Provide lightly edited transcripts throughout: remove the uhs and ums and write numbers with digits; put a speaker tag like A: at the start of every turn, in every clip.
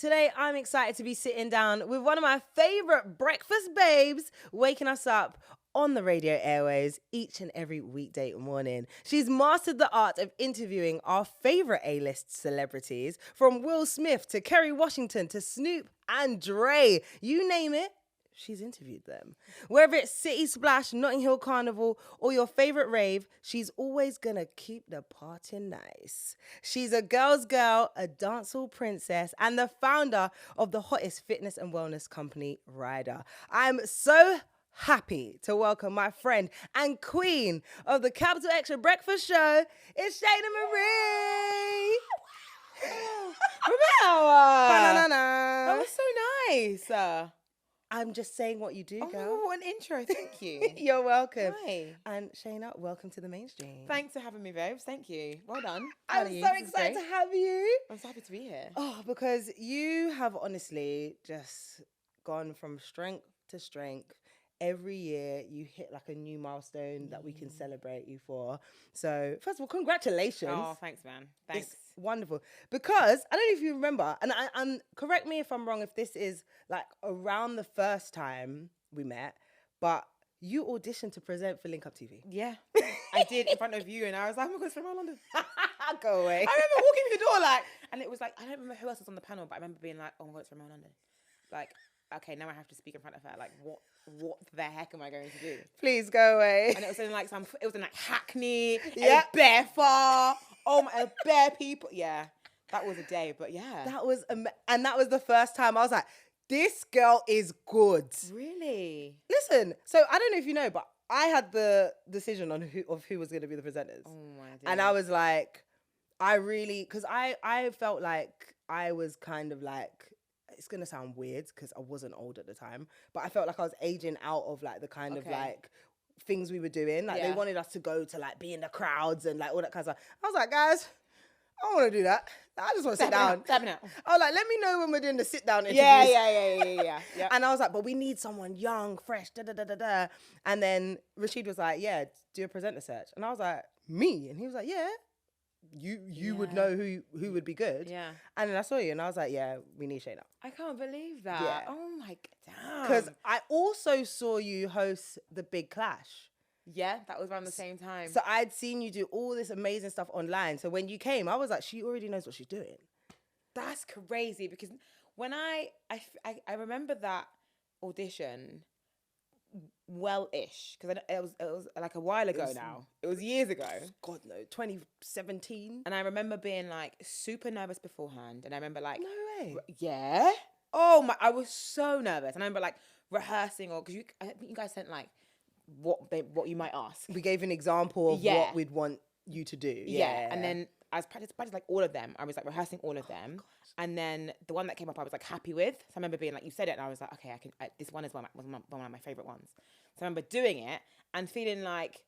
A: Today, I'm excited to be sitting down with one of my favorite breakfast babes, waking us up on the radio airways each and every weekday morning. She's mastered the art of interviewing our favorite A-list celebrities, from Will Smith to Kerry Washington to Snoop and Dre. You name it, she's interviewed them. Whether it's City Splash, Notting Hill Carnival, or your favorite rave, she's always gonna keep the party nice. She's a girl's girl, a dancehall princess, and the founder of the hottest fitness and wellness company, Ryda. I'm so happy to welcome my friend and queen of the Capital Xtra breakfast show. It's Shayna Marie.
B: Remel!
A: Ba-na-na-na.
B: That was so nice.
A: I'm just saying what you do, girl.
B: Oh, what an intro. Thank you.
A: You're welcome.
B: Hi.
A: And Shayna, welcome to the mainstream.
B: Thanks for having me, babes. Thank you. Well done.
A: I'm so excited to have you.
B: I'm so happy to be here.
A: Oh, because you have honestly just gone from strength to strength. Every year you hit like a new milestone that we can celebrate you for. So first of all, congratulations.
B: Oh, thanks, man. Thanks.
A: It's wonderful. Because I don't know if you remember, and correct me if I'm wrong, if this is like around the first time we met, but you auditioned to present for Link Up TV.
B: Yeah, I did in front of you, and I was like, oh my God, it's Remel London.
A: Go away.
B: I remember walking through the door, and it was like, I don't remember who else was on the panel, but I remember being like, oh my God, it's Remel London. Like, okay, now I have to speak in front of her. Like, what the heck am I going to do?
A: Please go away.
B: And it was in like Hackney,
A: Yeah,
B: bare far. Oh my, bare people. Yeah, that was a day. But yeah,
A: that was and that was the first time I was like, this girl is good.
B: Really?
A: Listen, so I don't know if you know, but I had the decision on who was going to be the presenters.
B: Oh my dear.
A: And I was like, because I felt like I was kind of like, it's going to sound weird because I wasn't old at the time, but I felt like I was aging out of like the kind of like things we were doing. Like they wanted us to go to like be in the crowds and like all that kind of stuff. I was like, guys, I don't want to do that. I just want to sit down.
B: Tapping out.
A: I was like, let me know when we're doing the sit down interviews.
B: Yeah.
A: And I was like, but we need someone young, fresh, da. And then Rashid was like, yeah, do a presenter search. And I was like, me? And he was like, yeah. You would know who would be good.
B: Yeah.
A: And then I saw you and I was like, yeah, we need Shayna.
B: I can't believe that.
A: Yeah.
B: Oh my God.
A: Because I also saw you host The Big Clash.
B: Yeah, that was around the same time.
A: So I'd seen you do all this amazing stuff online. So when you came, I was like, she already knows what she's doing.
B: That's crazy because when I remember that audition well-ish, because it was like a while ago now. It was years ago.
A: God no, 2017.
B: And I remember being like super nervous beforehand. And I remember like,
A: no way.
B: Yeah. Oh my! I was so nervous. And I remember like rehearsing, or because I think you guys sent like what you might ask.
A: We gave an example of what we'd want you to do.
B: Yeah. And then I was practiced like all of them. I was like rehearsing all of them. Gosh. And then the one that came up, I was like happy with. So I remember being like, you said it, and I was like, okay, this one is one of my favorite ones. So I remember doing it and feeling like,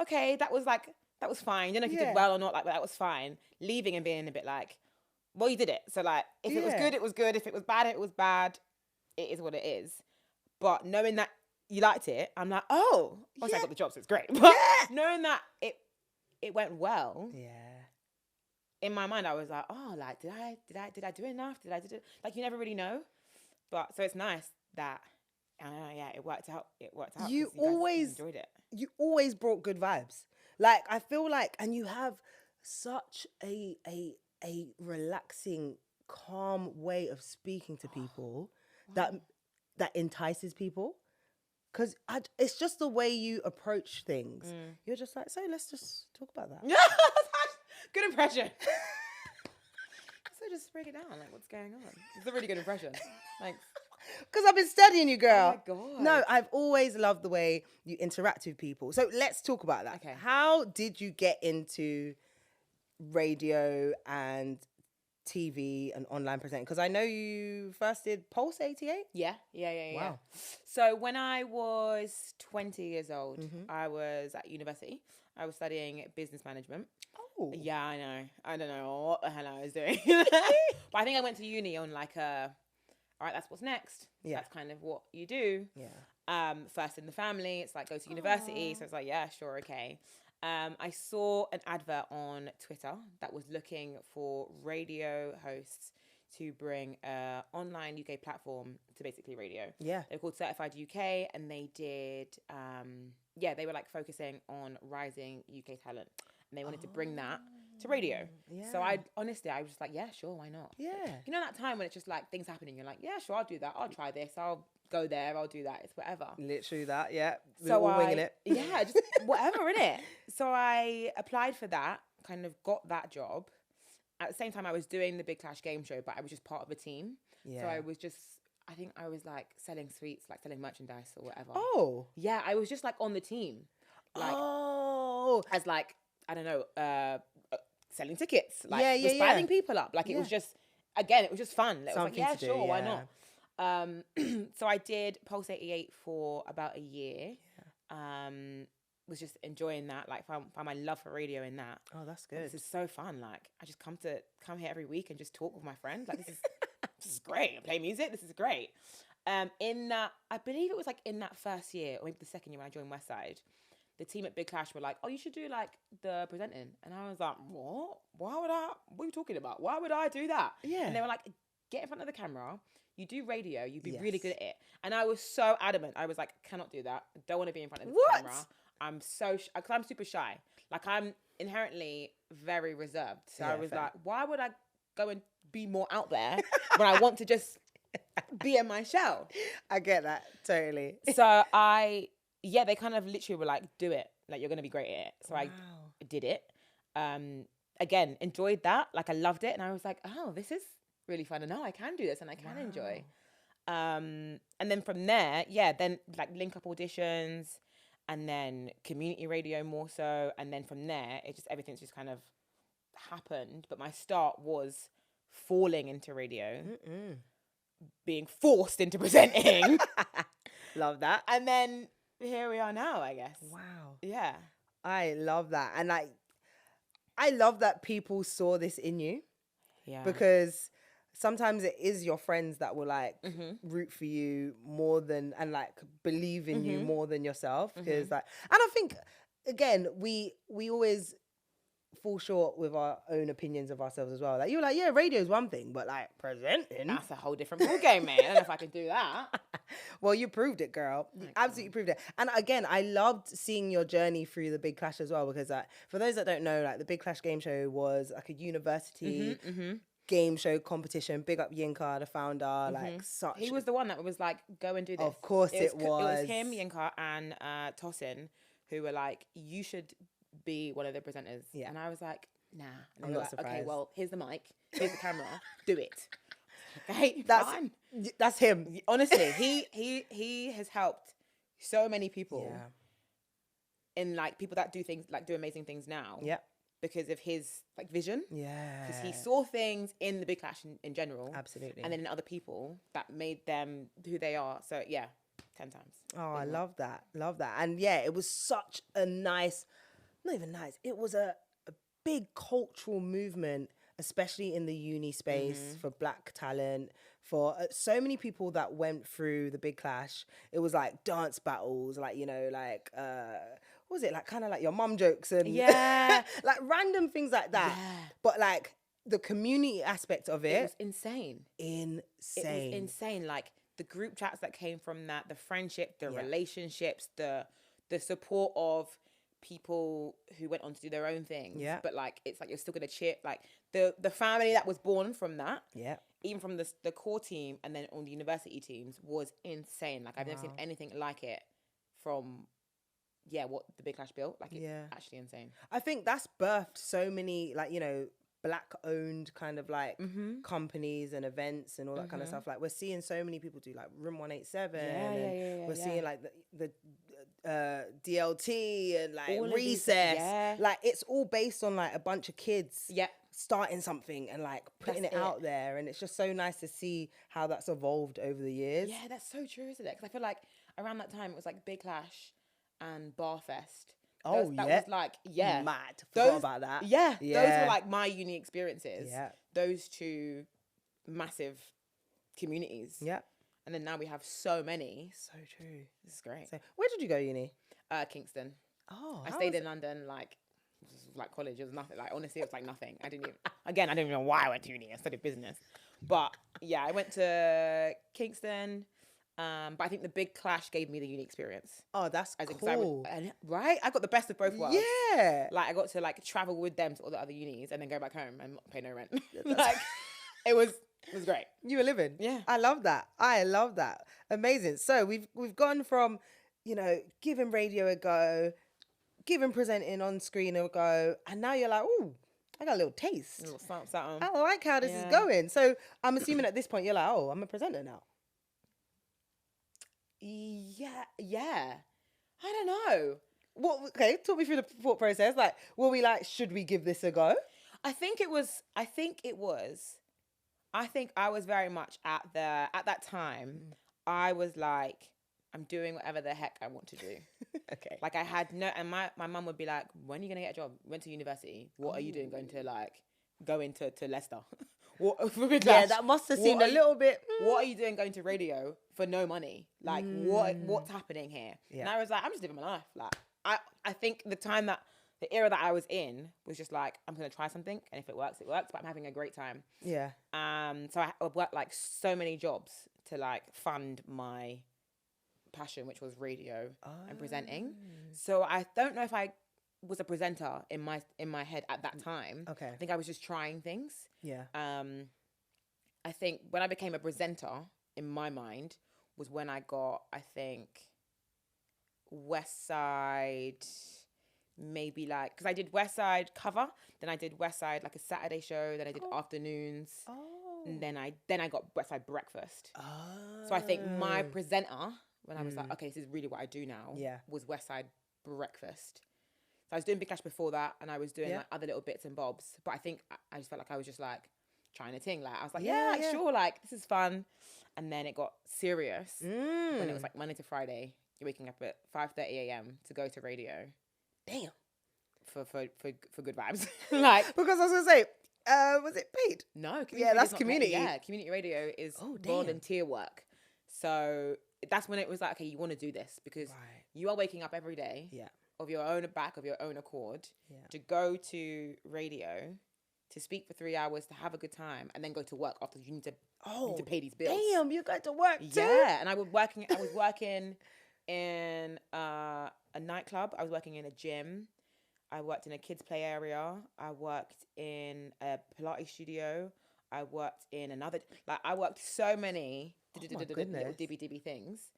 B: okay, that was fine. I don't know if you did well or not, like, but that was fine. Leaving and being a bit like, well, you did it. So like, if it was good, it was good. If it was bad, it was bad. It is what it is. But knowing that you liked it, I'm like, oh, once I got the job, so it's great. But knowing that it went well. Yeah. In my mind, I was like, oh, like, did I do enough? Did I do it? Like, you never really know. But so it's nice that, it worked out. It worked out.
A: You
B: always enjoyed it.
A: You always brought good vibes. Like, I feel like, and you have such a relaxing, calm way of speaking to people that entices people. Because it's just the way you approach things. You're just like, so let's just talk about that.
B: Good impression. So just break it down. Like, what's going on? It's a really good impression. Thanks.
A: Because I've been studying you, girl.
B: Oh my God.
A: No, I've always loved the way you interact with people. So let's talk about that.
B: Okay.
A: How did you get into radio and TV and online presenting? Because I know you first did Pulse 88.
B: Yeah.
A: Wow.
B: So when I was 20 years old, I was at university. I was studying business management. Oh. Yeah, I know. I don't know what the hell I was doing. But I think I went to uni on like all right, that's what's next. Yeah. That's kind of what you do. Yeah. First in the family, it's like go to university. So it's like, yeah, sure, okay. I saw an advert on Twitter that was looking for radio hosts to bring a online UK platform to basically radio.
A: Yeah.
B: They're called Certified UK, and they did, they were like focusing on rising UK talent, and they wanted to bring that to radio.
A: Yeah.
B: So I was just like, yeah, sure, why not?
A: Yeah.
B: You know that time when it's just like things happening, you're like, yeah, sure, I'll do that. I'll try this. I'll go there. I'll do that. It's whatever.
A: Literally that, yeah. We're all winging it.
B: Yeah, just whatever, innit? So I applied for that, kind of got that job. At the same time, I was doing the Big Clash game show, but I was just part of a team.
A: Yeah.
B: So I think I was like selling sweets, like selling merchandise or whatever.
A: Oh.
B: Yeah, I was just like on the team. Like, as like, I don't know, selling tickets. Like, just signing people up. Like, it was just, again, it was just fun. It was like, yeah, sure, why not? So I did Pulse 88 for about a year. Was just enjoying that, like found my love for radio in that.
A: Oh, that's good.
B: This is so fun. Like, I just come here every week and just talk with my friends. Like, this is great. I play music. This is great. In that, I believe it was like in that first year, or maybe the second year when I joined Nwaesei, the team at Big Clash were like, oh, you should do like the presenting. And I was like, what? What are you talking about? Why would I do that?
A: Yeah.
B: And they were like, get in front of the camera. You do radio. You'd be really good at it. And I was so adamant. I was like, cannot do that. I don't want to be in front of the camera. I'm so, because I'm super shy. Like, I'm inherently very reserved. So I was like, why would I go and be more out there when I want to just be in my shell?
A: I get that, totally.
B: So they kind of literally were like, do it. Like, you're going to be great at it. So I did it. Again, enjoyed that. Like, I loved it. And I was like, oh, this is really fun. And now I can do this and I can enjoy. And then from there, then like link up auditions, and then community radio more so. And then from there, everything's just kind of happened. But my start was falling into radio, being forced into presenting.
A: Love that.
B: And then here we are now, I guess.
A: Wow.
B: Yeah.
A: I love that. And like, I love that people saw this in you.
B: Yeah.
A: Because sometimes it is your friends that will like root for you more than, and like believe in you more than yourself. Because like, and I think again, we always fall short with our own opinions of ourselves as well. Like, you're like, yeah, radio is one thing, but like presenting,
B: that's a whole different ball game, man. I don't know if I can do that.
A: Well, you proved it, girl. You absolutely proved it. And again, I loved seeing your journey through the Big Clash as well, because like, for those that don't know, like the Big Clash game show was like a university game show competition. Big up Yinka, the founder. Like, such.
B: He was the one that was like, go and do this.
A: Of course it was.
B: It was him, Yinka, and Tosin, who were like, you should be one of the presenters. Yeah. And I was like, nah. And
A: I'm not surprised.
B: Okay, well, here's the mic, here's the camera, do it. Okay,
A: fine. That's him.
B: Honestly, he has helped so many people.
A: Yeah.
B: In like people that do things, like do amazing things now.
A: Yeah.
B: Because of his like vision.
A: Yeah.
B: Because he saw things in the Big Clash in general.
A: Absolutely.
B: And then in other people that made them who they are. So yeah, 10 times.
A: Oh, I love that. Love that. And yeah, it was such a nice, not even nice, it was a big cultural movement, especially in the uni space for Black talent, for so many people that went through the Big Clash. It was like dance battles, like, you know, like, what was it? Like kind of like your mum jokes and like random things like that. Yeah. But like the community aspect of it.
B: was insane.
A: Insane.
B: It was insane. Like the group chats that came from that, the friendship, the relationships, the support of people who went on to do their own things. Yeah. But like, it's like you're still going to cheer. Like the family that was born from that. Yeah. Even from the core team and then on the university teams was insane. Like I've never seen anything like it from... what the Big Clash built. Like, it's actually insane. I think that's birthed so many, like, you know, Black-owned kind of, like, companies and events and all that kind of stuff. Like, we're seeing so many people do, like, Room 187. We're seeing, like, the DLT and, like, all Recess. Like, it's all based on, like, a bunch of kids starting something and, like, putting it out there. And it's just so nice to see how that's evolved over the years. Yeah, that's so true, isn't it? Because I feel like around that time, it was, like, Big Clash and Barfest. That was like, mad. Forgot about that. Yeah, those were like my uni experiences. Yeah. Those two massive communities. Yeah. And then now we have so many. So true. This is great. So, where did you go uni? Kingston. Oh. I stayed in London, like, it was like college. It was nothing. Like, honestly, it was like nothing. I didn't even know why I went to uni. I studied business. But yeah, I went to Kingston. But I think the big clash gave me the uni experience.
A: Oh, that's cool.
B: Right? I got the best of both worlds.
A: Yeah.
B: Like I got to like travel with them to all the other unis and then go back home and not pay no rent. Like it was great.
A: You were living.
B: Yeah.
A: I love that. Amazing. So we've gone from, giving radio a go, giving presenting on screen a go, and now you're like, ooh, I got a little taste.
B: A little something.
A: I like how this is going. So I'm assuming at this point you're like, oh, I'm a presenter now.
B: Yeah. I don't know.
A: Okay, talk me through the thought process. Like, were we like, should we give this a go?
B: I think I was very much at that time, I was like, I'm doing whatever the heck I want to do.
A: Okay.
B: Like I had and my mum would be like, when are you going to get a job? Went to university. What are you doing? Going to Leicester?
A: Yeah, that must have seemed a little bit.
B: What are you doing going to radio for no money? Like what's happening here? Yeah. And I was like, I'm just living my life. Like I think the era that I was in was just like, I'm gonna try something, and if it works, it works. But I'm having a great time.
A: Yeah.
B: So I worked like so many jobs to like fund my passion, which was radio and presenting. So I don't know if I was a presenter in my head at that time.
A: Okay.
B: I think I was just trying things.
A: Yeah.
B: I think when I became a presenter in my mind was when I got, I think, West Side, maybe like, because I did West Side cover, then I did West Side like a Saturday show, then I did afternoons, and then I got West Side breakfast. So I think my presenter, when I was like, okay, this is really what I do now, was West Side breakfast. So I was doing Big Clash before that, and I was doing like other little bits and bobs. But I think I just felt like I was just like trying to ting. Like I was like, sure, like this is fun. And then it got serious when it was like Monday to Friday. You're waking up at 5:30 a.m. to go to radio.
A: Damn.
B: For good vibes. Like
A: because I was gonna say, was it paid?
B: No.
A: That's community.
B: Yeah, community radio is volunteer work. So that's when it was like, okay, you want to do this because you are waking up every day. Yeah. Of your own accord, to go to radio, to speak for 3 hours, to have a good time, and then go to work after you need to pay these bills.
A: Damn, you got to work too.
B: Yeah, and I was working in a nightclub. I was working in a gym. I worked in a kids play area. I worked in a Pilates studio. I worked in another. Like I worked so many little dibby things.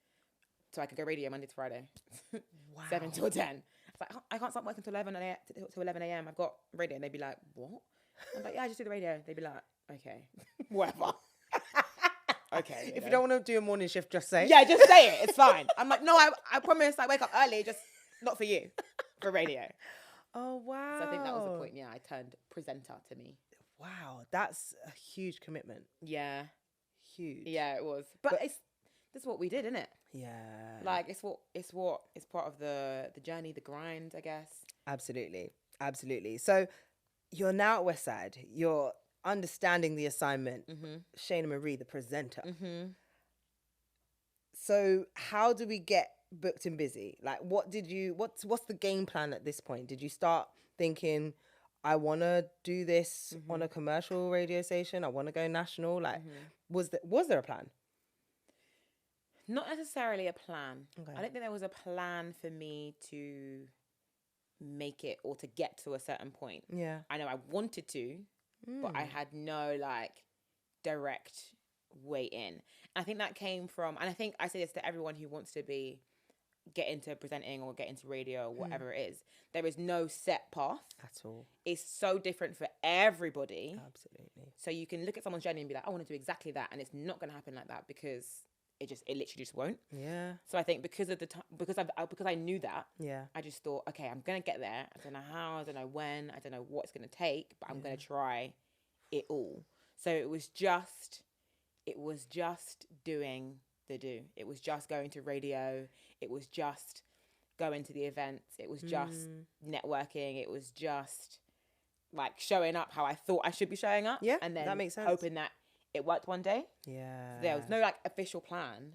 B: So I could go radio Monday to Friday, 7 till 10. It's like, I can't start working till 11 a.m. I've got radio. And they'd be like, what? I'm like, yeah, I just do the radio. They'd be like, okay, whatever. Okay.
A: If you don't want to do a morning shift, just say.
B: Yeah, just say it. It's fine. I'm like, no, I promise I wake up early, just not for you, for radio.
A: Oh, wow.
B: So I think that was the point. Yeah, I turned presenter to me.
A: Wow, that's a huge commitment.
B: Yeah.
A: Huge.
B: Yeah, it was. But this is what we did, isn't it?
A: Yeah.
B: Like it's part of the journey, the grind, I guess.
A: Absolutely. So you're now at West Side. You're understanding the assignment. Shayna Marie, the presenter. So how do we get booked and busy? Like what's the game plan at this point? Did you start thinking, I want to do this on a commercial radio station? I want to go national? Like was there a plan?
B: Not necessarily a plan.
A: Okay.
B: I don't think there was a plan for me to make it or to get to a certain point.
A: Yeah.
B: I know I wanted to, but I had no like direct way in. And I think that came from, and I think I say this to everyone who wants to get into presenting or get into radio or whatever it is. There is no set path. At all. It's so different for everybody.
A: Absolutely.
B: So you can look at someone's journey and be like, I want to do exactly that. And it's not going to happen like that because it literally just won't. Yeah. So I think because I knew that, I just thought, okay, I'm going to get there. I don't know how, I don't know when, I don't know what it's going to take, but I'm going to try it all. So it was just doing the do. It was just going to radio. It was just going to the events. It was just networking. It was just like showing up how I thought I should be showing up. Yeah, and then that makes sense. Hoping that it worked one day. Yeah. There was no like official plan.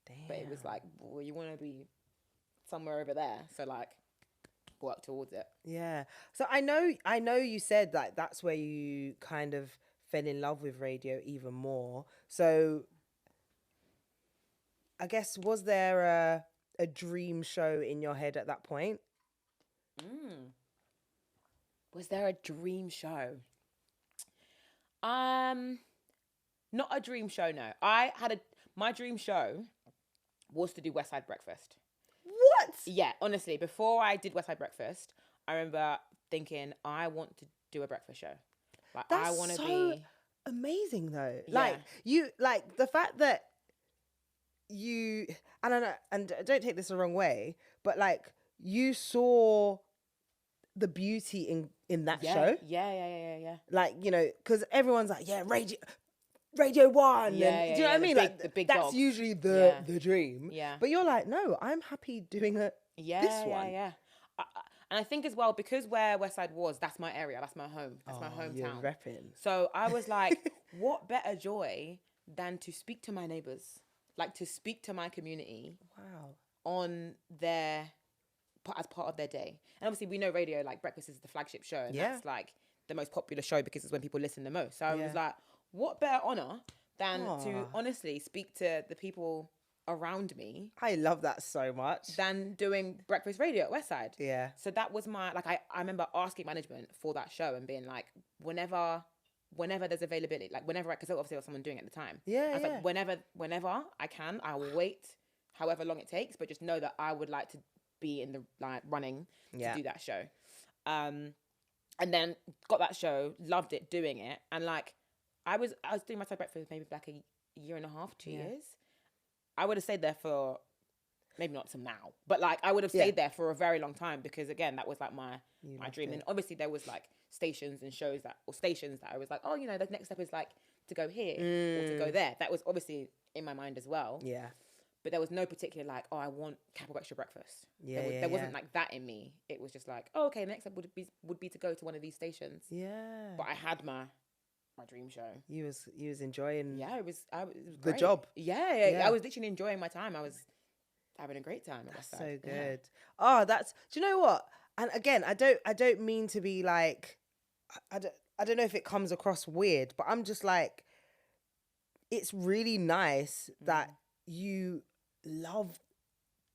B: Damn. But it was like, well, you want to be somewhere over there. So like work towards it.
A: Yeah. So I know you said like that's where you kind of fell in love with radio even more. So I guess, was there a dream show in your head at that point?
B: Was there a dream show? Not a dream show, no. My dream show was to do West Side Breakfast.
A: What?
B: Yeah, honestly, before I did West Side Breakfast, I remember thinking, I want to do a breakfast show. Like,
A: That's
B: I want to
A: so
B: be
A: amazing, though.
B: Yeah.
A: Like the fact that I don't know, and don't take this the wrong way, but like you saw the beauty in that show.
B: Yeah.
A: Like, you know, because everyone's like, yeah, Radio 1.
B: Yeah,
A: and, do you know what I mean? Like,
B: the big
A: that's
B: dogs.
A: usually the dream.
B: Yeah.
A: But you're like, no, I'm happy doing this one.
B: Yeah. And I think as well, because where West Side was, that's my area, that's my home, that's my hometown.
A: You're repping.
B: So I was like, what better joy than to speak to my neighbours, like to speak to my community.
A: Wow.
B: On as part of their day. And obviously we know radio, like breakfast is the flagship show, and that's like the most popular show because it's when people listen the most. So I was like, what better honor than to honestly speak to the people around me.
A: I love that so much.
B: Than doing breakfast radio at Westside.
A: Yeah.
B: So that was my, like, I remember asking management for that show and being like, whenever there's availability, like whenever, because obviously there was someone doing it at the time.
A: Yeah.
B: I was like, whenever I can, I will wait however long it takes, but just know that I would like to be in the running to do that show. And then got that show, loved it, doing it. And like, I was doing my side breakfast maybe like a year and a half, 2 years. I would have stayed there for, maybe not till now, but like I would have stayed there for a very long time because again, that was like my dream. And obviously there was like stations and shows that I was like, oh, you know, the next step is like to go here or to go there. That was obviously in my mind as well.
A: Yeah.
B: But there was no particular like, oh, I want Capital Xtra breakfast. There wasn't like that in me. It was just like, oh, okay, the next step would be to go to one of these stations.
A: Yeah.
B: But I had my dream show.
A: You was enjoying.
B: Yeah, it was
A: the
B: great.
A: job.
B: Yeah, I was literally enjoying my time. I was having a great time.
A: That's so good. Oh, do you know what? And again, I don't mean to be like, I don't know if it comes across weird, but I'm just like, it's really nice that you love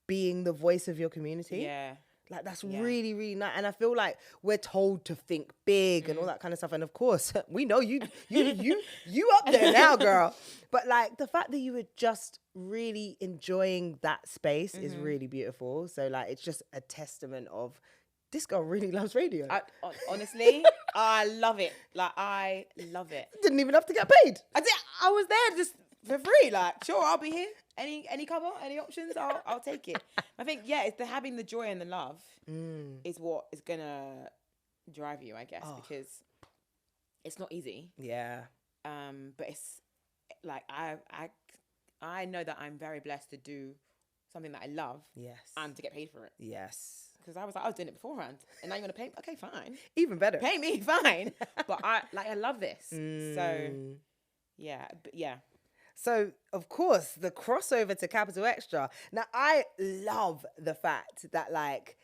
A: being the voice of your community.
B: Yeah.
A: Like, that's really, really nice. And I feel like we're told to think big and all that kind of stuff. And of course, we know you up there now, girl. But like the fact that you were just really enjoying that space is really beautiful. So like, it's just a testament of this girl really loves radio.
B: Honestly, I love it. Like, I love it.
A: Didn't even have to get paid.
B: I was there just for free. Like, sure, I'll be here. Any cover, any options, I'll take it. I think, it's having the joy and the love is what is gonna drive you, I guess, because it's not easy.
A: Yeah.
B: But it's like I know that I'm very blessed to do something that I love.
A: Yes.
B: And to get paid for it.
A: Yes.
B: Because I was doing it beforehand, and now you're gonna pay me? Okay, fine.
A: Even better.
B: Pay me, fine. But I love this. So yeah.
A: So, of course, the crossover to Capital Xtra. Now, I love the fact that, like,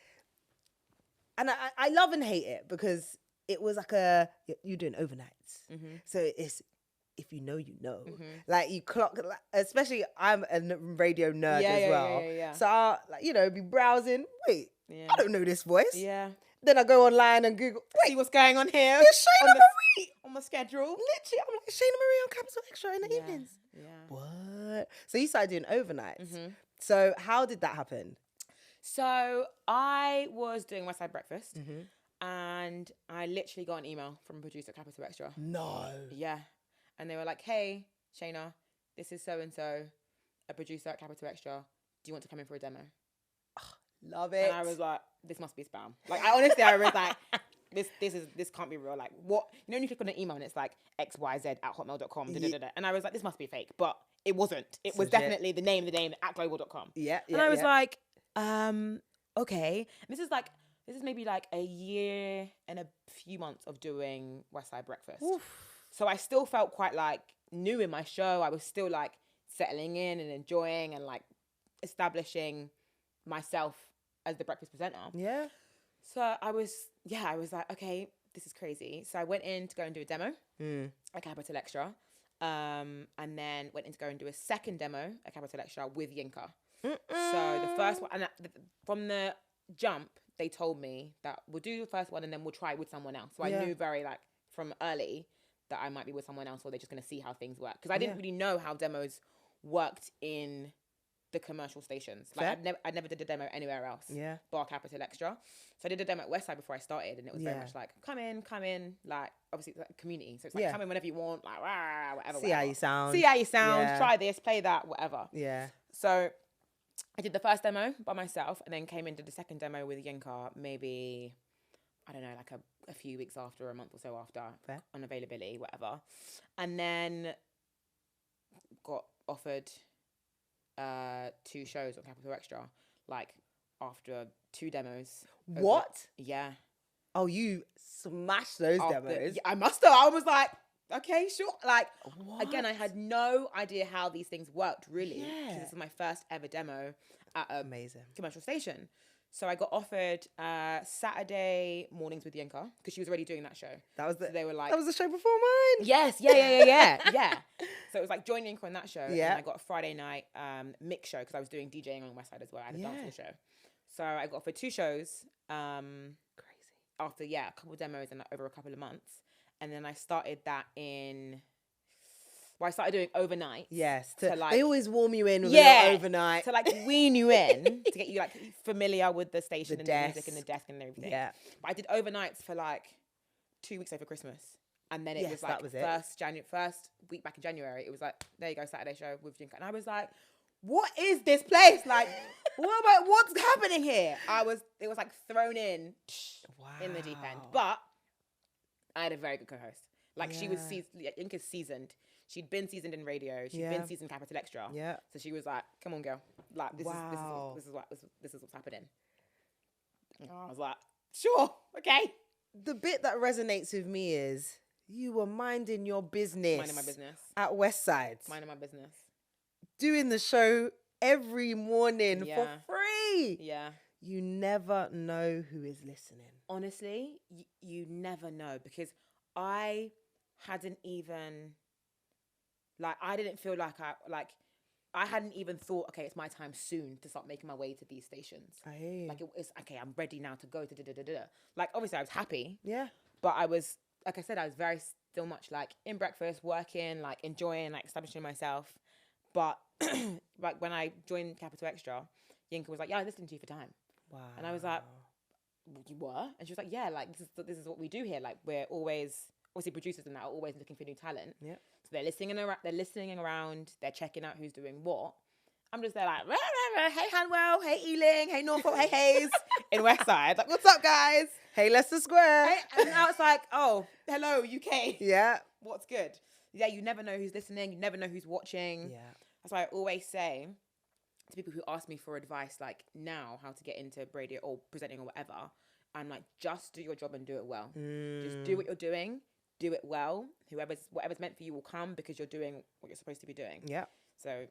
A: and I love and hate it because it was like you're doing overnights. Mm-hmm. So it's, if you know, you know. Mm-hmm. Like, you clock, especially I'm a radio nerd as well.
B: Yeah.
A: So I'll, like, you know, be browsing. Wait, I don't know this voice.
B: Yeah.
A: Then I go online and Google. Wait,
B: see what's going on here.
A: It's Shayna Marie
B: on the schedule.
A: Literally, I'm like, Shayna Marie on Capital Xtra in the evenings.
B: Yeah.
A: What? So you started doing overnights. Mm-hmm. So how did that happen?
B: So I was doing West Side Breakfast, and I literally got an email from a producer at Capital Xtra.
A: No.
B: Yeah, and they were like, "Hey, Shayna, this is so and so, a producer at Capital Xtra. Do you want to come in for a demo?"
A: Love it.
B: And I was like, this must be spam. Like, I was like, this can't be real. Like, what? You know, when you click on an email and it's like xyz@hotmail.com, and I was like, this must be fake. But it wasn't. It was definitely the name at global.com.
A: Yeah.
B: And I was like, okay. And this is maybe like a year and a few months of doing West Side Breakfast. Oof. So I still felt quite like new in my show. I was still like settling in and enjoying and like establishing myself as the breakfast presenter.
A: Yeah.
B: So I was like, okay, this is crazy. So I went in to go and do a demo at Capital Xtra. And then went in to go and do a second demo at Capital Xtra with Yinka. So the first one, and from the jump, they told me that we'll do the first one and then we'll try it with someone else. So I knew very like from early that I might be with someone else, or they're just going to see how things work. Because I didn't really know how demos worked in the commercial stations. Like I never did a demo anywhere else. Yeah. Bar Capital Xtra. So I did a demo at Nwaesei before I started, and it was very much like, come in, like, obviously it's like a community. So it's like, come in whenever you want, like, rah, whatever.
A: See how you sound.
B: Try this, play that, whatever.
A: Yeah.
B: So I did the first demo by myself, and then came in, did the second demo with Yinka, maybe, I don't know, like a few weeks after, a month or so after, on availability, whatever. And then got offered 2 shows on Capital Xtra, like after 2 demos.
A: What?
B: Yeah.
A: Oh, you smashed those demos.
B: I must have. I was like, okay, sure. Like, again, I had no idea how these things worked, really. Yeah. This is my first ever demo at a commercial station. So I got offered Saturday mornings with Yinka, because she was already doing that show. So they were like,
A: that was the show before mine.
B: Yes, yeah. So it was like join Yinka on that show.
A: Yeah.
B: And I got a Friday night mix show, because I was doing DJing on Nwaesei as well. I had a dancehall show. So I got offered 2 shows. Crazy. After a couple of demos and like over a couple of months, and then I started that I started doing overnight. Yes.
A: They always warm you in with a little overnight.
B: To like wean you in, to get you like familiar with the station and the music and the desk and everything. Yeah. But I did overnights for like 2 weeks over Christmas. And then it was like first week back in January, it was like, there you go, Saturday show with Jinka. And I was like, what is this place? Like, what's happening here? It was like thrown in the deep end. But I had a very good co-host. Like she was Yinka's seasoned. She'd been seasoned in radio. She'd been seasoned Capital Xtra. Yeah. So she was like, "Come on, girl. Like this is what's happening." And I was like, "Sure, okay."
A: The bit that resonates with me is you were minding your business.
B: Minding my business
A: at Nwaesei.
B: Minding my business.
A: Doing the show every morning for free.
B: Yeah.
A: You never know who is listening.
B: Honestly, you never know, because I hadn't even. Like, I didn't feel like I hadn't even thought, okay, it's my time soon to start making my way to these stations. Like, it was, okay, I'm ready now to go to da-da-da-da. Like, obviously, I was happy. Yeah. But I was, like I said, I was very still much, like, in breakfast, working, like, enjoying, like, establishing myself. But, like, when I joined Capital Xtra, Yinka was like, yeah, I listened to you for time. Wow. And I was like, you were? And she was like, yeah, like, this is what we do here. Like, we're always, obviously, producers and that are always looking for new talent. Yeah. So they're listening around, they're checking out who's doing what. I'm just there like, rah, rah, rah, hey Hanwell, hey Ealing, hey Norfolk, hey Hayes, in Nwaesei. Like, what's up, guys?
A: Hey Leicester Square.
B: Hey, and now it's like, oh, hello, UK.
A: Yeah.
B: What's good? Yeah, you never know who's listening, you never know who's watching. Yeah. That's why I always say to people who ask me for advice, like now, how to get into radio or presenting or whatever, I'm like, just do your job and do it well. Just do what you're doing. Do it well. Whatever's meant for you will come, because you're doing what you're supposed to be doing. Yeah. So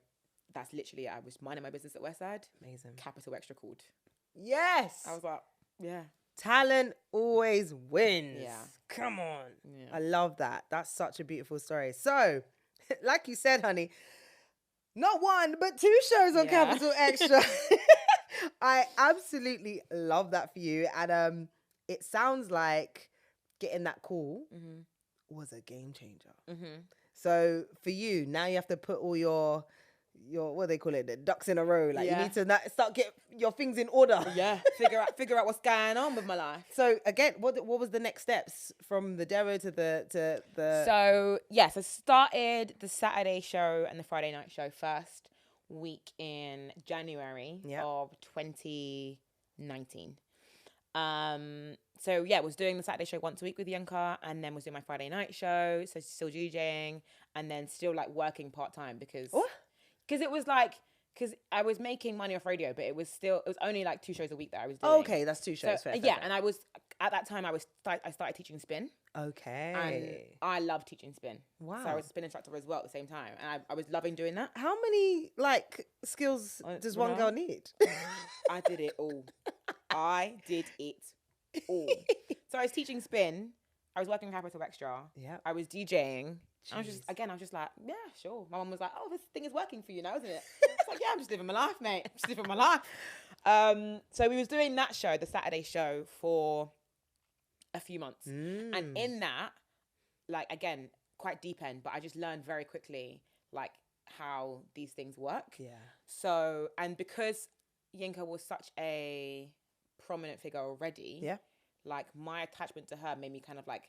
B: that's literally it. I was minding my business at Nwaesei. Amazing. Capital Xtra called.
A: Yes.
B: I was like, yeah.
A: Talent always wins. Yeah. Come on. Yeah. I love that. That's such a beautiful story. So, like you said, honey, not 1, but 2 shows on Capital Xtra. I absolutely love that for you. And it sounds like getting that call was a game changer. So for you, now you have to put all your what do they call it, the ducks in a row. Like you need to start get your things in order.
B: Yeah, figure out what's going on with my life.
A: So again, what was the next steps from the demo to the?
B: So yes, I started the Saturday show and the Friday night show first week in January of 2019. So yeah, was doing the Saturday show once a week with Yinka, and then was doing my Friday night show. So still DJing, and then still like working part-time because it was like, because I was making money off radio, but it was only like 2 shows a week that I was doing.
A: Okay, that's 2 shows.
B: So, fair. And I was, at that time I started teaching spin.
A: Okay.
B: And I love teaching spin. Wow. So I was a spin instructor as well at the same time. And I was loving doing that.
A: How many like skills does one girl need?
B: I did it all. So I was teaching spin, I was working Capital Xtra.
A: Yeah.
B: I was DJing. I was
A: Jeez.
B: just like, yeah, sure. My mum was like, oh, this thing is working for you now, isn't it? I was like, yeah, I'm just living my life, mate. I'm just living my life. So we was doing that show, the Saturday show, for a few months. And in that, like, again, quite deep end, but I just learned very quickly, like, how these things work.
A: Yeah.
B: So, and because Yinka was such a prominent figure already,
A: Yeah.
B: like, my attachment to her made me kind of, like,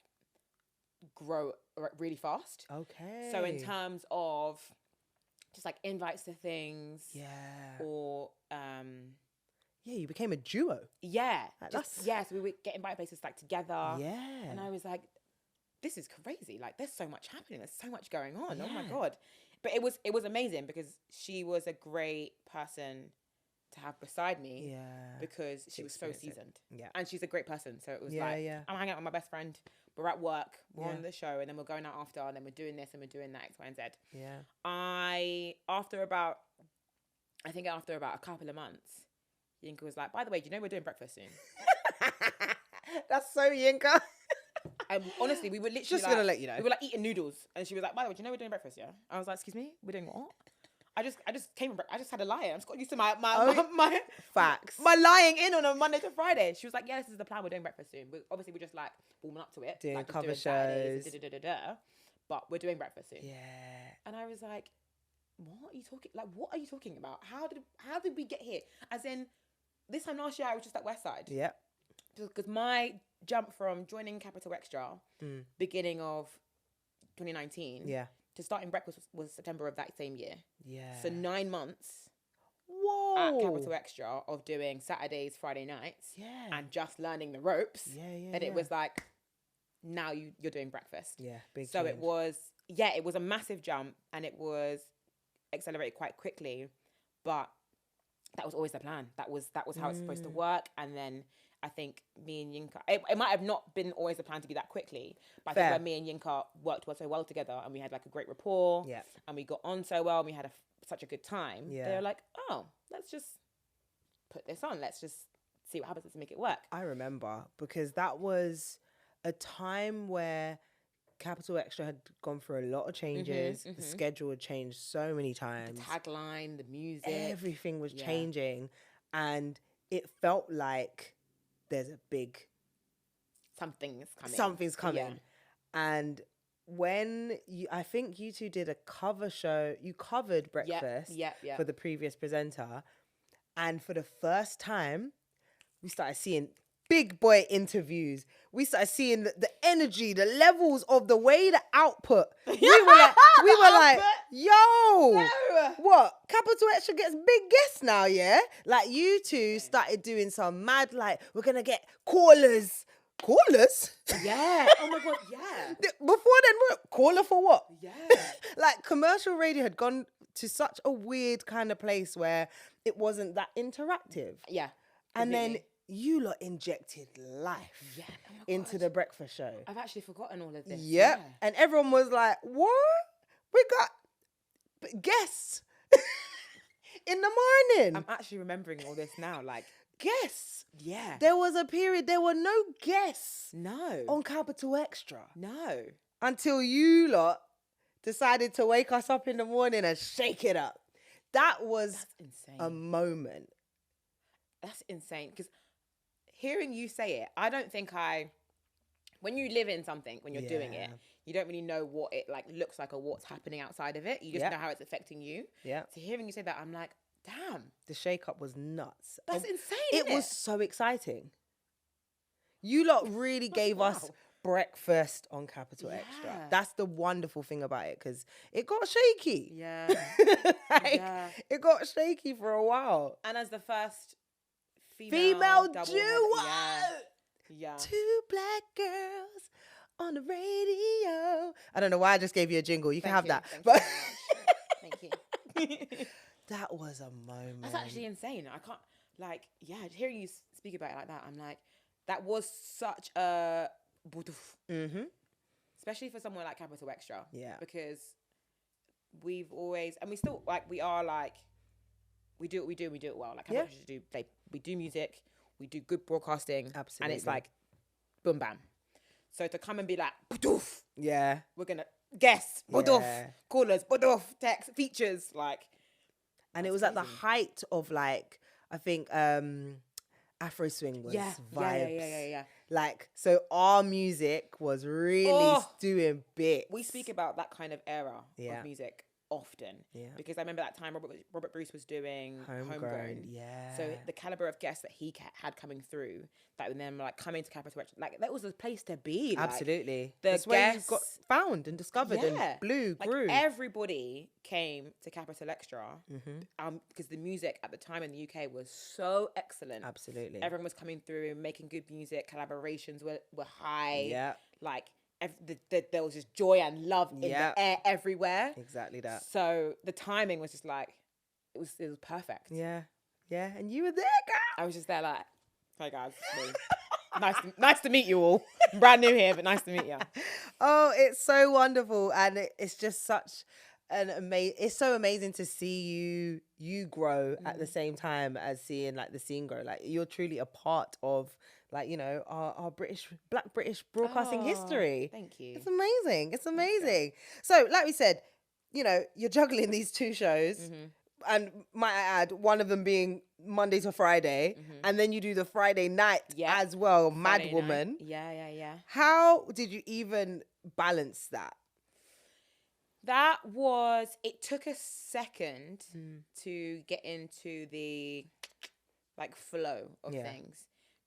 B: grow really fast.
A: Okay.
B: So in terms of just, like, invites to things.
A: Yeah.
B: Or,
A: yeah, you became a duo.
B: yeah.
A: Like,
B: Just, yeah, so we would get invited places, like, together.
A: Yeah.
B: And I was like, this is crazy. Like, there's so much happening. There's so much going on.
A: Yeah.
B: Oh, my God. But it was amazing because she was a great person to have beside me.
A: Yeah.
B: Because she was so
A: Experience it.
B: seasoned.
A: Yeah.
B: And she's a great person. So it was
A: Yeah,
B: like,
A: yeah.
B: I'm hanging out with my best friend. We're at work. We're
A: Yeah.
B: on the show. And then we're going out after. And then we're doing this and we're doing that, X, Y, and Z.
A: Yeah.
B: After about a couple of months, Yinka was like, by the way, do you know we're doing breakfast soon?
A: That's so Yinka.
B: And honestly, we were literally
A: Just
B: like,
A: gonna let you know.
B: we were like eating noodles. And she was like, by the way, do you know we're doing breakfast, yeah? I was like, excuse me? We're doing what? I just I just had a lie. I just got used to my
A: Facts.
B: my lying in on a Monday to Friday. She was like, yeah, this is the plan. We're doing breakfast soon. We're just like warming up to it.
A: Doing
B: like, just
A: cover
B: Saturdays,
A: shows.
B: But we're doing breakfast soon.
A: Yeah.
B: And I was like, what are you talking about? How did we get here? As in, this time last year, I was just at Westside.
A: Yeah.
B: Because my jump from joining Capital Xtra, beginning of 2019,
A: Yeah.
B: to starting breakfast was September of that same year.
A: Yeah.
B: So 9 months
A: Whoa.
B: at Capital Xtra of doing Saturdays, Friday nights,
A: Yeah.
B: and just learning the ropes.
A: Yeah.
B: That it was like, now you're doing breakfast.
A: Yeah. Big
B: So
A: change.
B: it was a massive jump, and it was accelerated quite quickly, but that was always the plan. That was how it's supposed to work. And then I think me and Yinka, it might have not been always the plan to be that quickly, but I think when me and Yinka worked so well together, and we had like a great rapport, and we got on so well, and we had such a good time, they were like, oh, let's just put this on. Let's just see what happens. Let's make it work.
A: I remember because that was a time where Capital Xtra had gone through a lot of changes. The schedule had changed so many times.
B: The tagline, the music.
A: Everything was changing. And it felt like there's a big... Something's coming.
B: Yeah.
A: And when I think you two did a cover show, you covered breakfast for the previous presenter. And for the first time, we started seeing big boy interviews. We started seeing the energy, the levels of the way the output. We were like, yo, what? Capital Xtra gets big guests now, yeah? Like you two started doing some mad, like, we're gonna get callers. Callers?
B: Yeah. Oh my God, yeah.
A: Before then, caller for what?
B: Yeah.
A: Like commercial radio had gone to such a weird kind of place where it wasn't that interactive.
B: Yeah.
A: And then you lot injected life into the breakfast show.
B: I've actually forgotten all of this.
A: Yep.
B: Yeah.
A: And everyone was like, what? We got guests in the morning.
B: I'm actually remembering all this now. Like,
A: Guests.
B: yeah.
A: There was a period, there were no guests
B: No.
A: on Capital Xtra
B: No.
A: until you lot decided to wake us up in the morning and shake it up. That was
B: That's insane.
A: a moment.
B: That's insane. Because hearing you say it, I don't think when you live in something, when you're doing it, you don't really know what it like looks like or what's happening outside of it. You just know how it's affecting you.
A: Yeah.
B: So hearing you say that, I'm like, damn.
A: The shake-up was nuts.
B: That's insane,
A: It
B: isn't
A: was
B: it?
A: so exciting. You lot really gave us breakfast on Capital Xtra.
B: Yeah.
A: That's the wonderful thing about it, because it got shaky.
B: Yeah.
A: It got shaky for a while.
B: And as the first
A: Female
B: double
A: duo.
B: Yeah.
A: Two black girls on the radio. I don't know why I just gave you a jingle. You can have that.
B: Thank
A: But
B: you very much. Thank you.
A: that was a moment.
B: That's actually insane. I can't, like, hearing you speak about it like that, I'm like, that was such a...
A: Mm-hmm.
B: Especially for someone like Capital Xtra.
A: Yeah.
B: Because we've always, and we still, like, we are like, we do what we do and we do it well. Like, Capital Xtra do, we do music, we do good broadcasting.
A: Absolutely.
B: And it's like, boom, bam. So to come and be like, "Badoof,"
A: Yeah.
B: we're gonna guess, "Badoof,"
A: Yeah.
B: callers, "Badoof," text, features, like.
A: And it
B: That's
A: was at the
B: crazy.
A: height of like, I think Afro swing was vibes.
B: Yeah.
A: Like, so our music was really doing bits.
B: We speak about that kind of era
A: Yeah.
B: of music often.
A: Yeah.
B: Because I remember that time Robert Bruce was doing Homegrown.
A: Yeah.
B: So the caliber of guests that he had coming through, like them like coming to Capital Xtra, like that was a place to be. Like,
A: Absolutely.
B: the
A: That's where you
B: guests
A: got found and discovered and blew,
B: like
A: grew.
B: everybody came to Capital Xtra because the music at the time in the UK was so excellent.
A: Absolutely.
B: Everyone was coming through and making good music. Collaborations were high.
A: Yeah.
B: Like there was just joy and love in the air everywhere.
A: Exactly that.
B: So the timing was just like, it was perfect.
A: Yeah. Yeah. And you were there, girl.
B: I was just there like, hey guys, nice to meet you all. I'm brand new here, but nice to meet you.
A: Oh, it's so wonderful. And it's just such it's so amazing to see you grow at the same time as seeing like the scene grow. Like you're truly a part of like, you know, our Black British broadcasting history.
B: Thank you.
A: It's amazing. It's amazing. So like we said, you know, you're juggling these two shows and might I add, one of them being Monday to Friday, and then you do the Friday night as well, Mad Woman.
B: Yeah.
A: How did you even balance that?
B: It took a second to get into the like flow of things,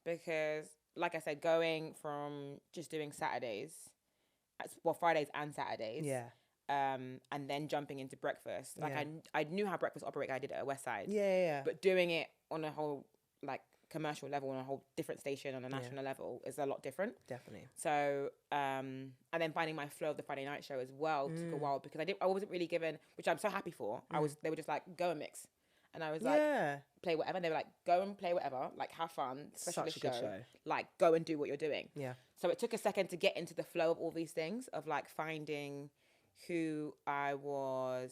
B: because like I said, going from just doing Fridays and Saturdays, and then jumping into breakfast. Like I knew how breakfast operated. I did it at Westside.
A: Yeah.
B: But doing it on a whole like commercial level, on a whole different station, on a national level, is a lot different.
A: Definitely.
B: So and then finding my flow of the Friday night show as well took a while, because I wasn't really given, which I'm so happy for. They were just like, go and mix. And I was like, play whatever. And they were like, go and play whatever, like have fun.
A: Such a good show.
B: Like go and do what you're doing.
A: Yeah.
B: So it took a second to get into the flow of all these things, of like finding who I was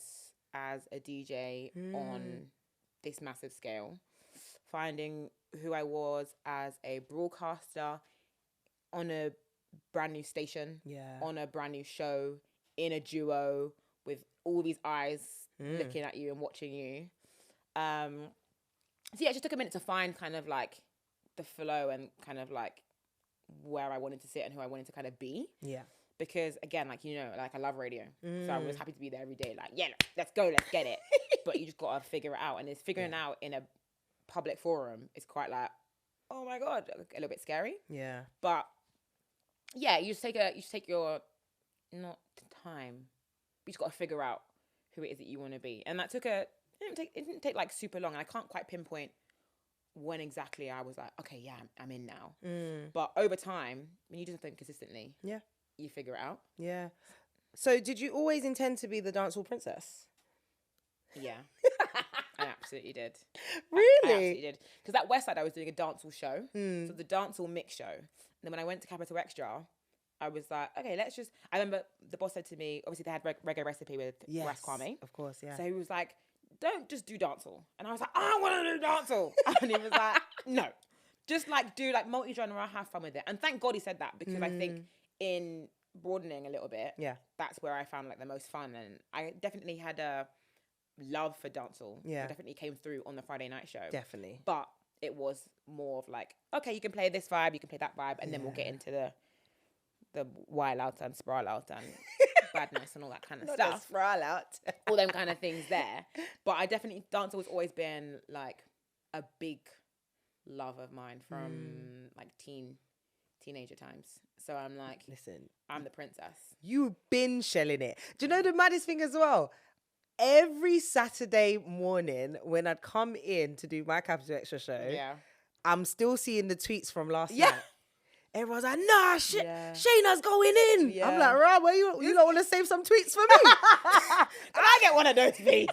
B: as a DJ on this massive scale, finding who I was as a broadcaster on a brand new station, on a brand new show, in a duo with all these eyes looking at you and watching you. So it just took a minute to find kind of like the flow and kind of like where I wanted to sit and who I wanted to kind of be. Yeah. Because again, like, you know, like I love radio. So I was happy to be there every day. Like, yeah, let's go, let's get it. But you just got to figure it out. And it's figuring out in a public forum is quite like, oh my God, a little bit scary. Yeah. But yeah, you just take your, not time, but you just got to figure out who it is that you want to be. And that it didn't take like super long. And I can't quite pinpoint when exactly I was like, okay, yeah, I'm in now. But over time, when you do something consistently, you figure it out.
A: Yeah. So did you always intend to be the dancehall princess?
B: Yeah. I absolutely did.
A: Really?
B: I absolutely did. Because at Westside, I was doing a dancehall show. So the dancehall mix show. And then when I went to Capital Xtra, I was like, okay, I remember the boss said to me, obviously they had reggae recipe with Ras Kwame.
A: Of course, yeah.
B: So he was like, don't just do dancehall. And I was like, I want to do dancehall. And he was like, no. Just like do like multi-genre, have fun with it. And thank God he said that, because I think in broadening a little bit, that's where I found like the most fun. And I definitely had a love for dancehall. It definitely came through on the Friday night show. Definitely. But it was more of like, okay, you can play this vibe, you can play that vibe, and then we'll get into the wild out and sprawl out and badness and all that kind of stuff.
A: Sprawl out.
B: All them kind of things there. But I definitely, dancehall has always been like a big love of mine from like teenager times. So I'm like, listen, I'm the princess.
A: You've been shelling it. Do you know the maddest thing as well? Every Saturday morning when I'd come in to do my Capital Xtra show, I'm still seeing the tweets from last night. Everyone's like, nah, Shayna's going in. I'm like, right, well, you don't want to save some tweets for me?
B: Can I get one of those, please?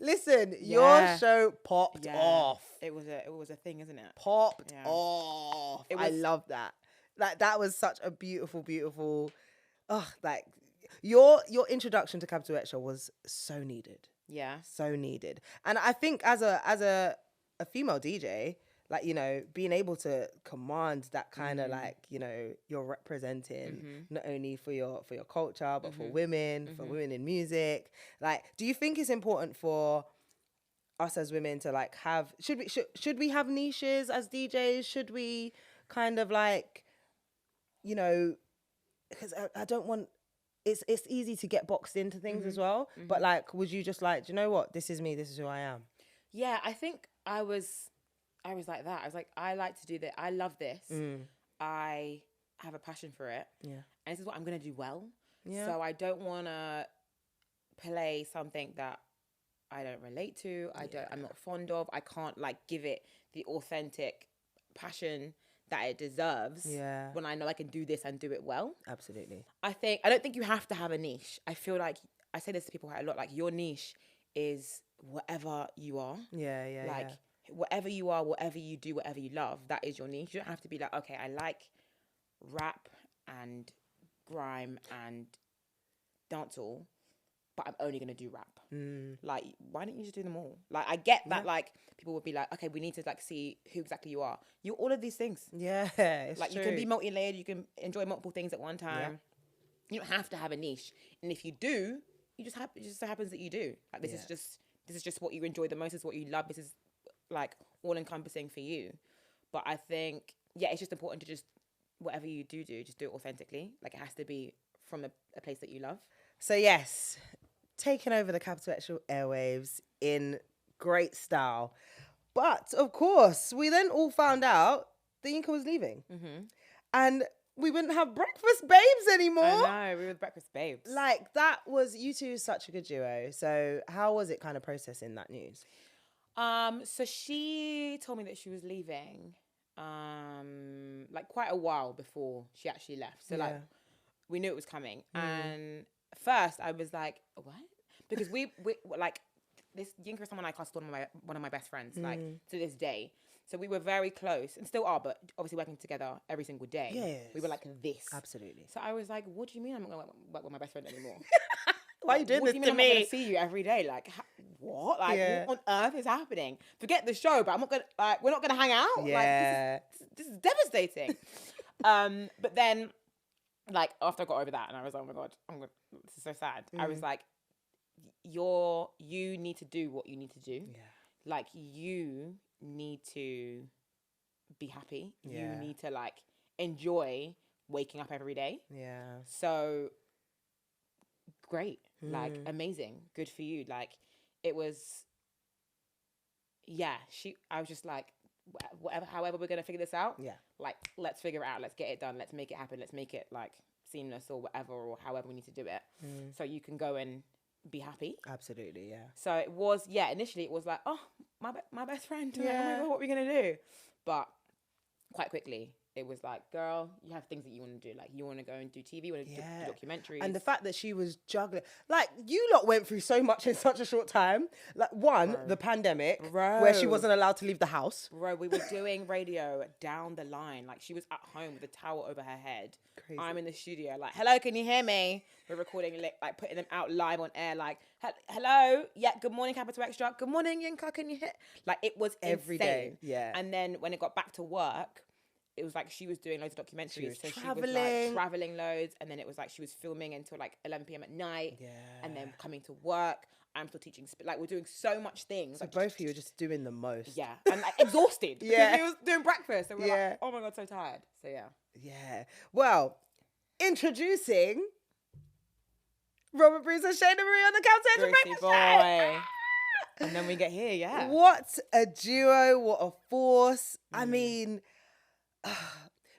A: Listen, your show popped off.
B: It was a thing, isn't it?
A: Popped off. I love that. Like, that was such a beautiful, like, your introduction to Capital Xtra was so needed. Yeah. So needed. And I think as a female DJ, like, you know, being able to command that kind of like, you know, you're representing not only for your culture, but for women in music. Like, do you think it's important for us as women to like have, should we have niches as DJs? Should we kind of like, you know, because I don't want, it's easy to get boxed into things as well. But like, would you just like, do you know what? This is me. This is who I am.
B: Yeah, I think I was like that. I was like, I like to do this. I love this. I have a passion for it. Yeah. And this is what I'm going to do well. Yeah. So I don't want to play something that I don't relate to. I'm not fond of. I can't like give it the authentic passion that it deserves. Yeah. When I know I can do this and do it well.
A: Absolutely.
B: I don't think you have to have a niche. I feel like I say this to people quite a lot. Like, your niche is whatever you are. Yeah, yeah. Like, whatever you are, whatever you do, whatever you love, that is your niche. You don't have to be like, okay, I like rap and grime and dancehall, but I'm only gonna do rap. Like, why don't you just do them all? Like, I get that. Like, people would be like, okay, we need to like see who exactly you are. You're all of these things. Yeah, it's like true. You can be multi-layered. You can enjoy multiple things at one time. You don't have to have a niche. And if you do, it just so happens that you do. Like, this is just what you enjoy the most. This is what you love. This is like all encompassing for you. But I think, it's just important to just, whatever you do, just do it authentically. Like, it has to be from a place that you love.
A: So yes, taking over the Capital Xtra airwaves in great style. But of course, we then all found out that Yinka was leaving. And we wouldn't have Breakfast Babes anymore.
B: I know, we were Breakfast Babes.
A: Like, that was, you two, such a good duo. So how was it kind of processing that news?
B: So she told me that she was leaving, like quite a while before she actually left. So like, we knew it was coming. And first I was like, what? Because we like, this Yinka is someone I cast one of my best friends, like to this day. So we were very close and still are, but obviously working together every single day. Yes. We were like this.
A: Absolutely.
B: So I was like, what do you mean I'm not going to work with my best friend anymore?
A: Why are you doing this to me?
B: I'm not going to see you every day. Like, what? Like, what on earth is happening? Forget the show, but I'm not going to, like, we're not going to hang out? Yeah. Like, this is devastating. But then, like, after I got over that and I was like, oh my God, this is so sad. I was like, you need to do what you need to do. Yeah. Like, you need to be happy. Yeah. You need to, like, enjoy waking up every day. Yeah. So, great. Like, amazing. Good for you. Like, it was, I was just like, however we're going to figure this out. Yeah. Like, let's figure it out. Let's get it done. Let's make it happen. Let's make it, like, seamless or whatever, or however we need to do it. So you can go and be happy. Absolutely, yeah. So it was, initially it was like, oh, my best friend. Yeah. Like, oh my God, what are we going to do? But quite quickly, it was like, girl, you have things that you want to do. Like, you want to go and do TV, you want to do documentaries. And the fact that she was juggling. Like, you lot went through so much in such a short time. Like, the pandemic, where she wasn't allowed to leave the house. Bro, we were doing radio down the line. Like, she was at home with a towel over her head. Crazy. I'm in the studio, like, hello, can you hear me? We're recording, like, putting them out live on air, like, hello, good morning, Capital Xtra. Good morning, Yinka, can you hear? Like, it was every day. Yeah. And then when it got back to work, it was like she was doing loads of documentaries. She was like traveling loads. And then it was like she was filming until like 11 p.m. at night. Yeah. And then coming to work. I'm still teaching. Like, we're doing so much things. So like, both of you were just doing the most. Yeah. And like exhausted. Because we was doing breakfast. And we're like, oh my God, so tired. So yeah. Yeah. Well, introducing Robert Bruce and Shayna Marie on the Capital Xtra Breakfast Show. And then we get here, yeah. What a duo. What a force. I mean,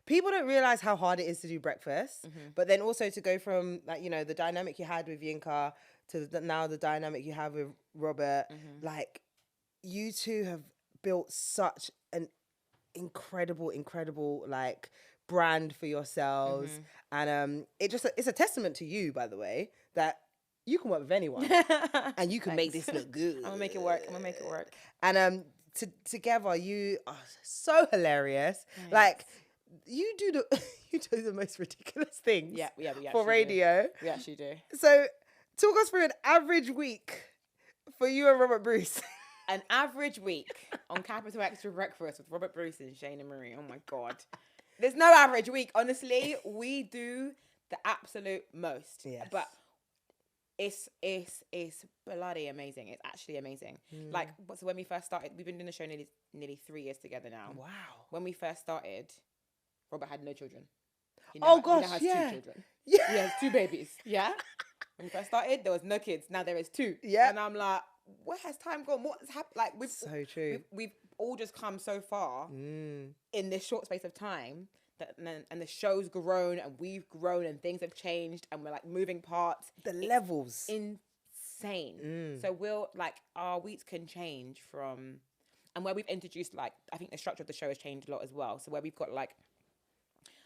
B: people don't realize how hard it is to do breakfast, but then also to go from, like, you know, the dynamic you had with Yinka to now the dynamic you have with Robert. Like, you two have built such an incredible like brand for yourselves, and it's a testament to you, by the way, that you can work with anyone and you can make this look good. I'm gonna make it work. And together you are so hilarious. Thanks. Like, you do the most ridiculous things. Yeah, for radio. Do. We actually do. So talk us through an average week for you and Robert Bruce. an average week on Capital Xtra Breakfast with Robert Bruce and Shayna Marie. Oh my God. There's no average week. Honestly, we do the absolute most.
A: Yes.
B: But it's bloody amazing. It's actually amazing. Like, so when we first started, we've been doing the show nearly 3 years together now.
A: Wow.
B: When we first started, Robert had no children. He
A: Gosh,
B: now has
A: yeah.
B: 2 children.
A: Yeah.
B: He has 2 babies. Yeah. When we first started, there was no kids. Now there is 2.
A: Yeah.
B: And I'm like, where has time gone? What's happened? Like,
A: So true.
B: We've all just come so far in this short space of time. And the show's grown and we've grown and things have changed and we're like moving parts.
A: The levels.
B: Insane. So our weeks can change from, and where we've introduced, like, I think the structure of the show has changed a lot as well. So where we've got like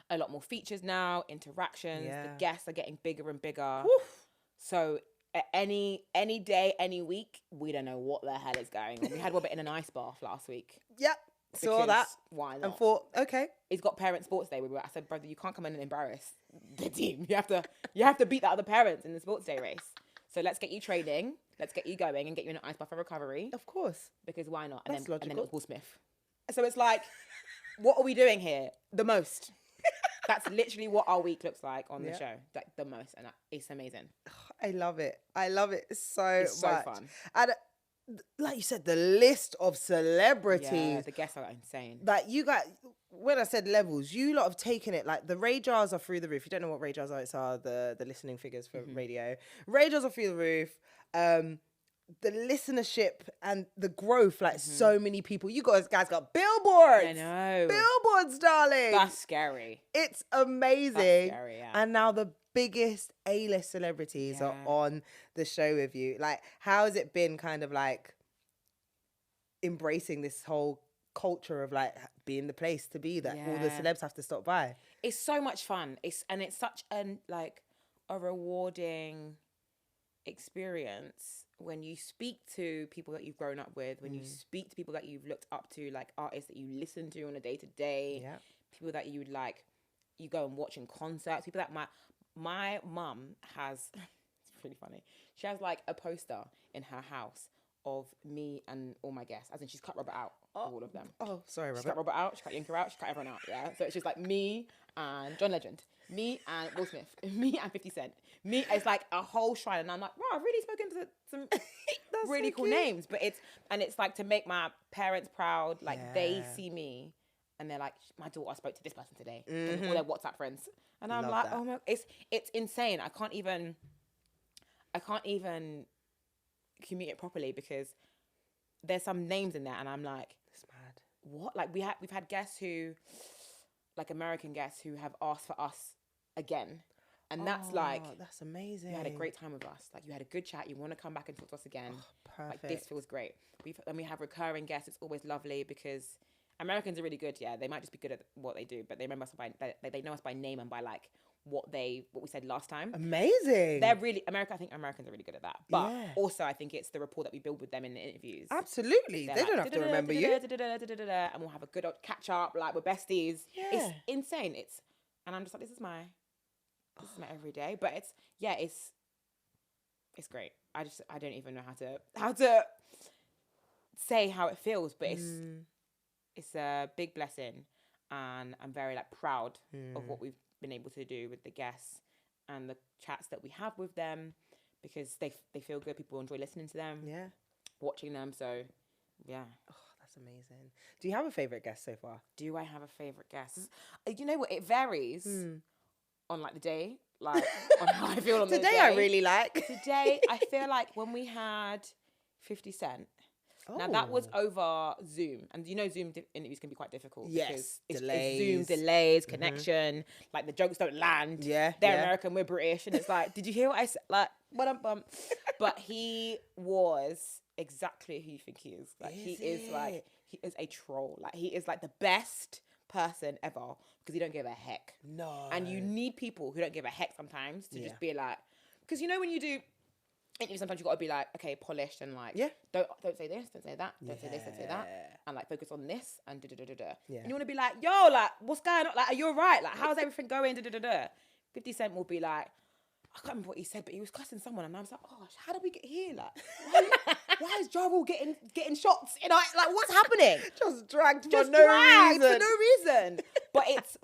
B: a lot more features now, interactions, the guests are getting bigger and bigger. Woof. So at any day, any week, we don't know what the hell is going on. We had Robert in an ice bath last week.
A: Yep. Saw that.
B: Why not?
A: And thought, okay.
B: He's got parent sports day. I said, brother, you can't come in and embarrass the team. You have to beat the other parents in the sports day race. So let's get you training. Let's get you going and get you in an ice bath for recovery.
A: Of course.
B: Because why not?
A: That's logical.
B: And then it's Will Smith. So it's like, what are we doing here? The most. That's literally what our week looks like on the show. Like the most. And it's amazing.
A: I love it. I love it so
B: It's so
A: much.
B: fun.
A: And like you said, the list of celebrities.
B: Yeah, the guests are insane.
A: Like you got, when I said levels, you lot have taken it, like the radars are through the roof. You don't know what radars are, it's the listening figures for radio. Radars are through the roof. The listenership and the growth, like so many people. You guys got billboards.
B: I know.
A: Billboards, darling.
B: That's scary.
A: It's amazing.
B: That's scary, yeah.
A: And now the biggest A-list celebrities are on the show with you. Like, how has it been kind of like embracing this whole culture of like being the place to be that all the celebs have to stop by?
B: It's so much fun. It's such a rewarding experience when you speak to people that you've grown up with, when you speak to people that you've looked up to, like artists that you listen to on a day-to-day, people that you would like, you go and watch in concerts, people that my mum has, it's really funny, she has like a poster in her house of me and all my guests, as in she's cut Robert out, all of them.
A: Oh, sorry, Robert.
B: She cut Robert out, she cut Yinka out, she cut everyone out, yeah? So it's just like me and John Legend, me and Will Smith, me and 50 Cent. Me, it's like a whole shrine, and I'm like, wow, I've really spoken to some really cool names. But it's like to make my parents proud. Like they see me, and they're like, my daughter spoke to this person today, all their WhatsApp friends, and I'm like, oh my, it's insane. I can't even commute it properly because there's some names in there, and I'm like,
A: it's mad.
B: What? Like we've had guests who, like American guests who have asked for us again. And that's
A: that's amazing.
B: You had a great time with us. Like you had a good chat. You want to come back and talk to us again.
A: Perfect.
B: Like this feels great. When we have recurring guests, it's always lovely because Americans are really good. Yeah, they might just be good at what they do, but they remember us they know us by name and by like what we said last time.
A: Amazing.
B: They're really I think Americans are really good at that. But also I think it's the rapport that we build with them in the interviews.
A: Absolutely. They don't have to remember you.
B: And we'll have a good catch up. Like we're besties. Yeah. It's insane. And I'm just like, this is my everyday, but it's great. I don't even know how to say how it feels, but it's a big blessing, and I'm very like proud of what we've been able to do with the guests and the chats that we have with them, because they feel good. People enjoy listening to them, watching them. So yeah.
A: That's amazing. Do you have a favorite guest so far?
B: Do I have a favorite guest? You know what? It varies. On like the day, like on how I feel on the day.
A: Today I really like.
B: Today I feel like when we had 50 Cent. Now that was over Zoom, and you know Zoom interviews can be quite difficult.
A: Yes,
B: because it's Zoom delays, connection, like the jokes don't land.
A: Yeah,
B: they're American, we're British, and it's like, did you hear what I said? Like, but he was exactly who you think he is. Like he is a troll. Like he is like the best person ever because he don't give a heck.
A: No.
B: And you need people who don't give a heck sometimes to just be like, because you know when you do interviews, sometimes you got to be like, okay, polished and like, don't say this, don't say that, don't say this, don't say that, and like focus on this and da-da-da-da-da. And you want to be like, yo, like what's going on? Like, are you alright? Like, how's everything going? Da-da-da-da. 50 Cent will be like, I can't remember what he said, but he was cussing someone, and I was like, oh, how did we get here? Like, why is Ja Rule getting shots? You know, like what's happening?
A: Just dragged for no
B: reason. But it's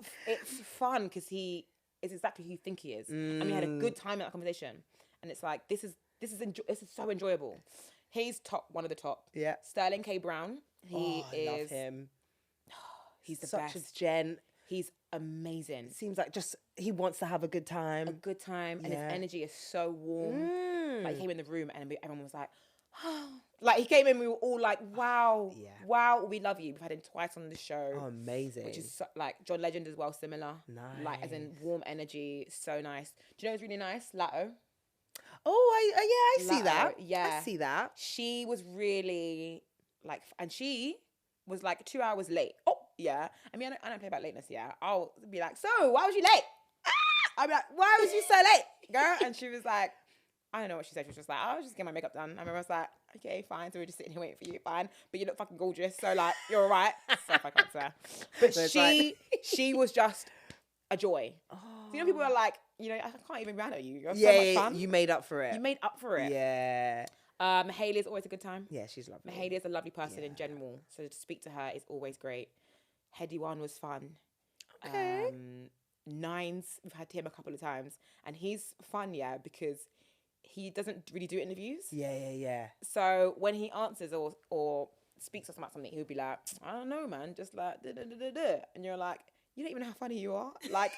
B: fun because he is exactly who you think he is. And we had a good time in that conversation. And it's like this is so enjoyable. He's one of the top.
A: Yeah.
B: Sterling K. Brown. I
A: love him.
B: He's the
A: such
B: best.
A: a gent.
B: He's amazing.
A: Seems like just he wants to have a good time.
B: And his energy is so warm. Like he came in the room and everyone was like, oh. Like he came in, we were all like, wow, wow, we love you. We've had him twice on the show.
A: Oh, amazing.
B: Which is like John Legend as well, similar.
A: Nice.
B: Like as in warm energy, so nice. Do you know what's really nice? Latto.
A: Oh, I see
B: Latto,
A: that.
B: yeah.
A: I see that.
B: She was really like, and she was like 2 hours late. Oh, yeah. I mean, I don't play about lateness, yeah. I'll be like, so why was you late? I'll be like, why was you so late, girl? And she was like, I don't know what she said. She was just like, I was just getting my makeup done. I remember I was like, okay, fine. So we're just sitting here waiting for you, fine. But you look fucking gorgeous. So like, you're all right. So if I can't say. But so she was just a joy. Oh. So, you know, people are like, you know, I can't even rant at you. You're so much fun.
A: You made up for it.
B: You made up for it.
A: Yeah.
B: Haley's always a good time.
A: Yeah, she's lovely.
B: Haley is a lovely person in general. So to speak to her is always great. Heady One was fun.
A: Okay.
B: Nines, we've had him a couple of times. And he's fun, yeah, because he doesn't really do interviews.
A: Yeah.
B: So when he answers or speaks to us about something, he'll be like, I don't know, man, just like, da, da, da, da, da. And you're like, you don't even know how funny you are. Like,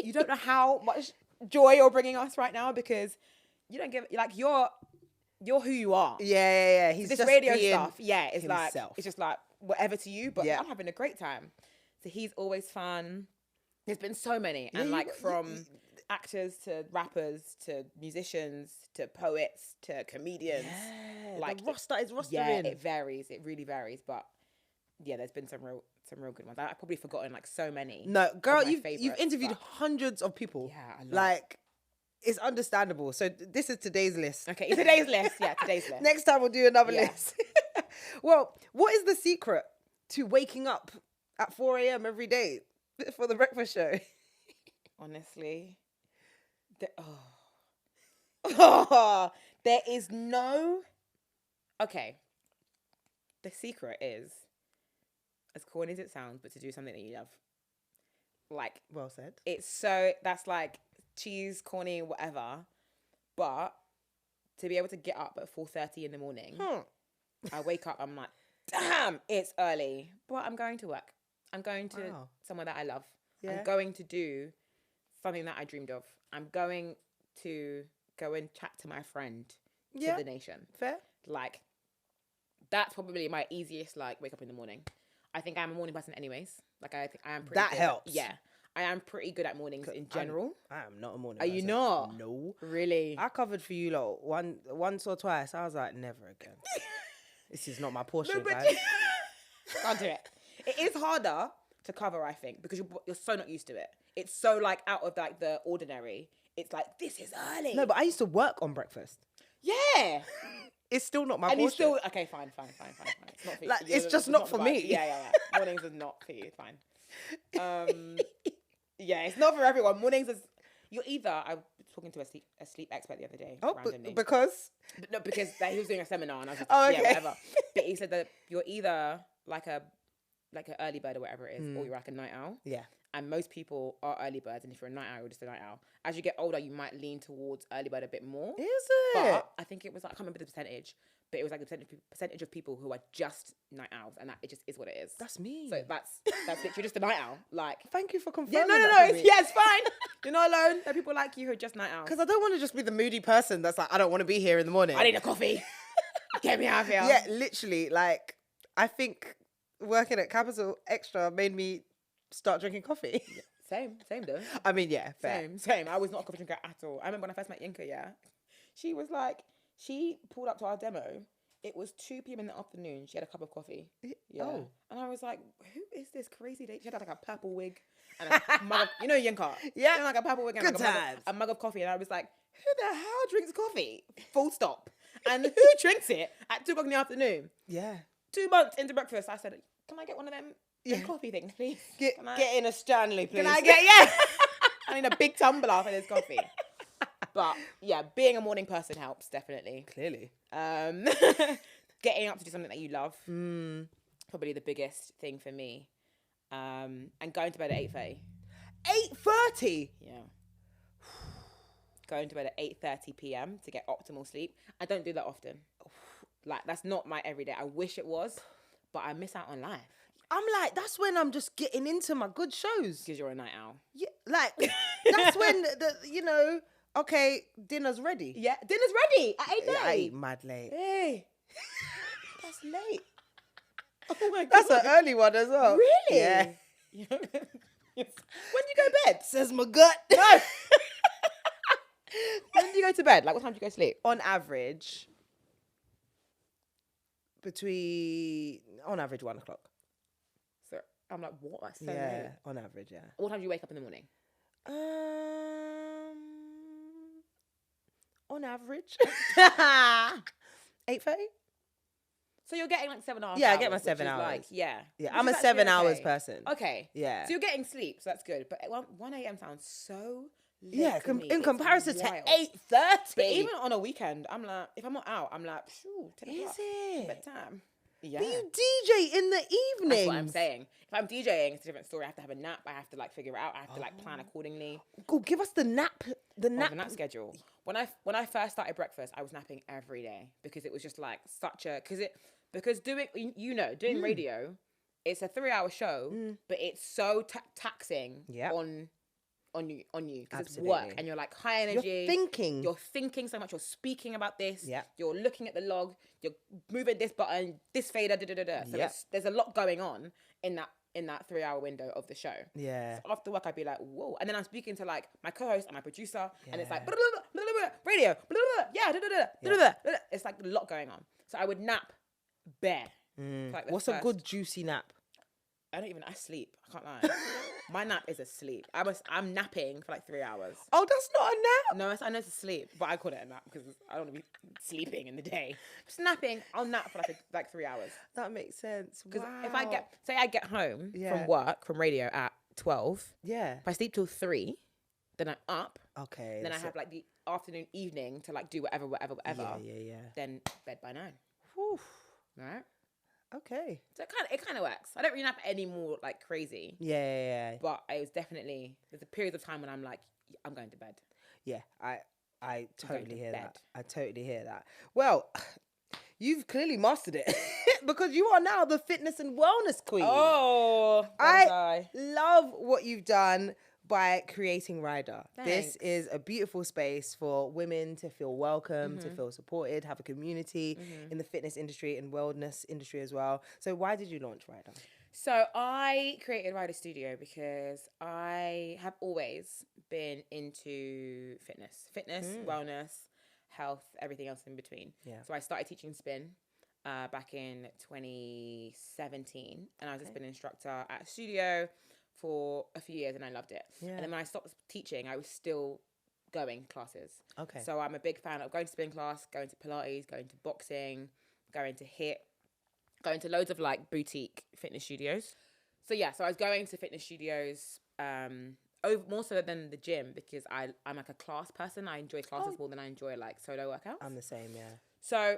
B: you don't know how much joy you're bringing us right now because you don't give, like, you're who you are.
A: Yeah. He's
B: so this
A: just
B: radio
A: being
B: stuff, it's
A: himself.
B: like, it's just like whatever to you, but I'm having a great time. So he's always fun. There's been so many. And like from actors to rappers to musicians to poets to comedians.
A: Yeah,
B: like
A: the roster is rostering.
B: Yeah, it varies. It really varies. But yeah, there's been some real good ones. I've probably forgotten like so many.
A: No, girl, you've interviewed hundreds of people.
B: Yeah, I love
A: like it's understandable. So this is today's list.
B: Okay, today's list. Yeah, today's list.
A: Next time we'll do another list. Well, what is the secret to waking up at 4 a.m. every day for the breakfast show?
B: Honestly, there is no. Okay, the secret is, as corny as it sounds, but to do something that you love. Like,
A: well said.
B: That's like cheese, corny, whatever. But to be able to get up at 4:30 in the morning, I wake up, I'm like, damn, it's early. But I'm going to work. I'm going to somewhere that I love. Yeah. I'm going to do something that I dreamed of. I'm going to go and chat to my friend to the nation.
A: Fair.
B: Like, that's probably my easiest, like, wake up in the morning. I think I'm a morning person anyways. Like, I think I am pretty
A: good. That helps.
B: Yeah. I am pretty good at mornings in general.
A: I am not a morning
B: person. Are you not?
A: No.
B: Really?
A: I covered for you lot once or twice. I was like, never again. This is not my portion, guys.
B: Can't do it. It is harder to cover, I think, because you're so not used to it. It's so like out of like the ordinary. It's like, this is early.
A: No, but I used to work on breakfast.
B: Yeah.
A: It's still not my
B: portion. And you still, okay, fine. It's not for you.
A: Like, it's just not for me.
B: Yeah. Mornings is not for you, fine. Yeah, it's not for everyone. Mornings is, you're either, I was talking to a sleep expert the other day, randomly.
A: Because?
B: No, because he was doing a seminar and I was just,
A: okay.
B: Yeah, whatever. But he said that you're either like an early bird or whatever it is, or you're like a night owl. Yeah. And most people are early birds, and if you're a night owl, you're just a night owl. As you get older, you might lean towards early bird a bit more.
A: Is it?
B: But I think it was like, I can't remember the percentage, but it was like the percentage of people who are just night owls, and that it just is what it is.
A: That's me.
B: So that's literally just a night owl. Like,
A: thank you for confirming.
B: Yeah, no, it's fine. You're not alone. There are people like you who are just night owls.
A: Because I don't want to just be the moody person that's like, I don't want to be here in the morning.
B: I need a coffee. Get me out of here.
A: Yeah, literally. Like, I think working at Capital Xtra made me start drinking coffee.
B: Yeah. Same though.
A: I mean, yeah, fair.
B: Same. I was not a coffee drinker at all. I remember when I first met Yinka, she was like, she pulled up to our demo. It was 2 p.m. in the afternoon. She had a cup of coffee. Yeah. Oh. And I was like, who is this crazy lady? She had like a purple wig and a mug of, you know Yinka? Yeah. She had like a purple wig and like a mug of coffee. And I was like, who the hell drinks coffee? Full stop. And who drinks it at 2 o'clock in the afternoon? Yeah. 2 months into breakfast, I said, can I get one of them coffee things, please?
A: Get in a Stanley, please.
B: Can I get, I need a big tumbler for this coffee. But yeah, being a morning person helps, definitely.
A: Clearly.
B: Getting up to do something that you love, probably the biggest thing for me. And going to bed at 8:30.
A: 8:30?
B: Yeah. Going to bed at 8:30 p.m. to get optimal sleep. I don't do that often. Like, that's not my everyday. I wish it was, but I miss out on life.
A: I'm like, that's when I'm just getting into my good shows.
B: Because you're a night owl.
A: Yeah, like, that's when, okay, dinner's ready.
B: Yeah, dinner's ready at 8:30.
A: I ate mad late.
B: Hey, that's late. Oh my God.
A: That's an early one as well.
B: Really?
A: Yeah.
B: When do you go to bed?
A: Says my gut.
B: No. When do you go to bed? Like, what time do you go to sleep?
A: On average, on average, 1 o'clock.
B: So I'm like, what? That's so
A: Yeah,
B: late.
A: on average, yeah.
B: What time do you wake up in the morning?
A: On average, 8:30.
B: So you're getting like 7 hours.
A: Yeah, I get my
B: which
A: 7
B: is
A: hours.
B: Like, yeah.
A: Yeah,
B: Which
A: I'm
B: is
A: a
B: actually
A: 7 hours
B: okay.
A: person.
B: Okay.
A: Yeah.
B: So you're getting sleep, so that's good. But 1 a.m. sounds so late
A: Yeah,
B: to me.
A: in
B: It's
A: comparison to
B: wild.
A: 8:30.
B: But even on a weekend, I'm like, if I'm not out, I'm like, phew, 10
A: Is
B: o'clock.
A: it?
B: Bedtime. Yeah.
A: But you DJ in the evening.
B: That's what I'm saying. If I'm DJing, it's a different story. I have to have a nap. I have to like figure it out. I have to like plan accordingly.
A: Go give us the nap. The nap.
B: The nap schedule. When I first started breakfast, I was napping every day because it was just like because doing radio, it's a 3-hour show, but it's so taxing on you because it's work and you're like high energy. You're thinking so much. You're speaking about this.
A: Yeah.
B: You're looking at the log. You're moving this button, this fader. So there's a lot going on in that 3-hour window of the show.
A: Yeah.
B: So after work, I'd be like, whoa. And then I'm speaking to like my co-host and my producer, and it's like blah, blah, blah, blah, blah, radio, blah, blah, blah, yeah, blah, blah, blah. It's like a lot going on. So I would nap bare. Like
A: What's a good juicy nap?
B: I sleep. I can't lie. My nap is a sleep. I'm napping for like 3 hours.
A: Oh, that's not a nap.
B: No, I know it's a sleep, but I call it a nap because I don't want to be sleeping in the day. Just napping, I'll nap for like 3 hours.
A: That makes sense.
B: Because
A: Wow.
B: if I get home from work, from radio at 12,
A: yeah,
B: if I sleep till 3, then I'm up.
A: Okay.
B: Then I have like the afternoon, evening to like do whatever.
A: Yeah.
B: Then bed by 9.
A: Whew.
B: Right?
A: Okay.
B: So it kind of works. I don't really nap anymore like crazy.
A: Yeah.
B: But there's a period of time when I'm like, I'm going to bed.
A: Yeah, I totally hear that. I totally hear that. Well, you've clearly mastered it because you are now the fitness and wellness queen.
B: Oh,
A: I love what you've done by creating Ryda.
B: Thanks.
A: This is a beautiful space for women to feel welcome, to feel supported, have a community in the fitness industry and wellness industry as well. So why did you launch Ryda?
B: So I created Ryda Studio because I have always been into fitness, wellness, health, everything else in between.
A: Yeah.
B: So I started teaching spin back in 2017, and I was a spin instructor at a studio for a few years, and I loved it.
A: Yeah.
B: And then when I stopped teaching, I was still going classes.
A: Okay.
B: So I'm a big fan of going to spin class, going to Pilates, going to boxing, going to HIIT, going to loads of like boutique fitness studios. So I was going to fitness studios more so than the gym because I'm like a class person. I enjoy classes more than I enjoy like solo workouts.
A: I'm the same, yeah.
B: So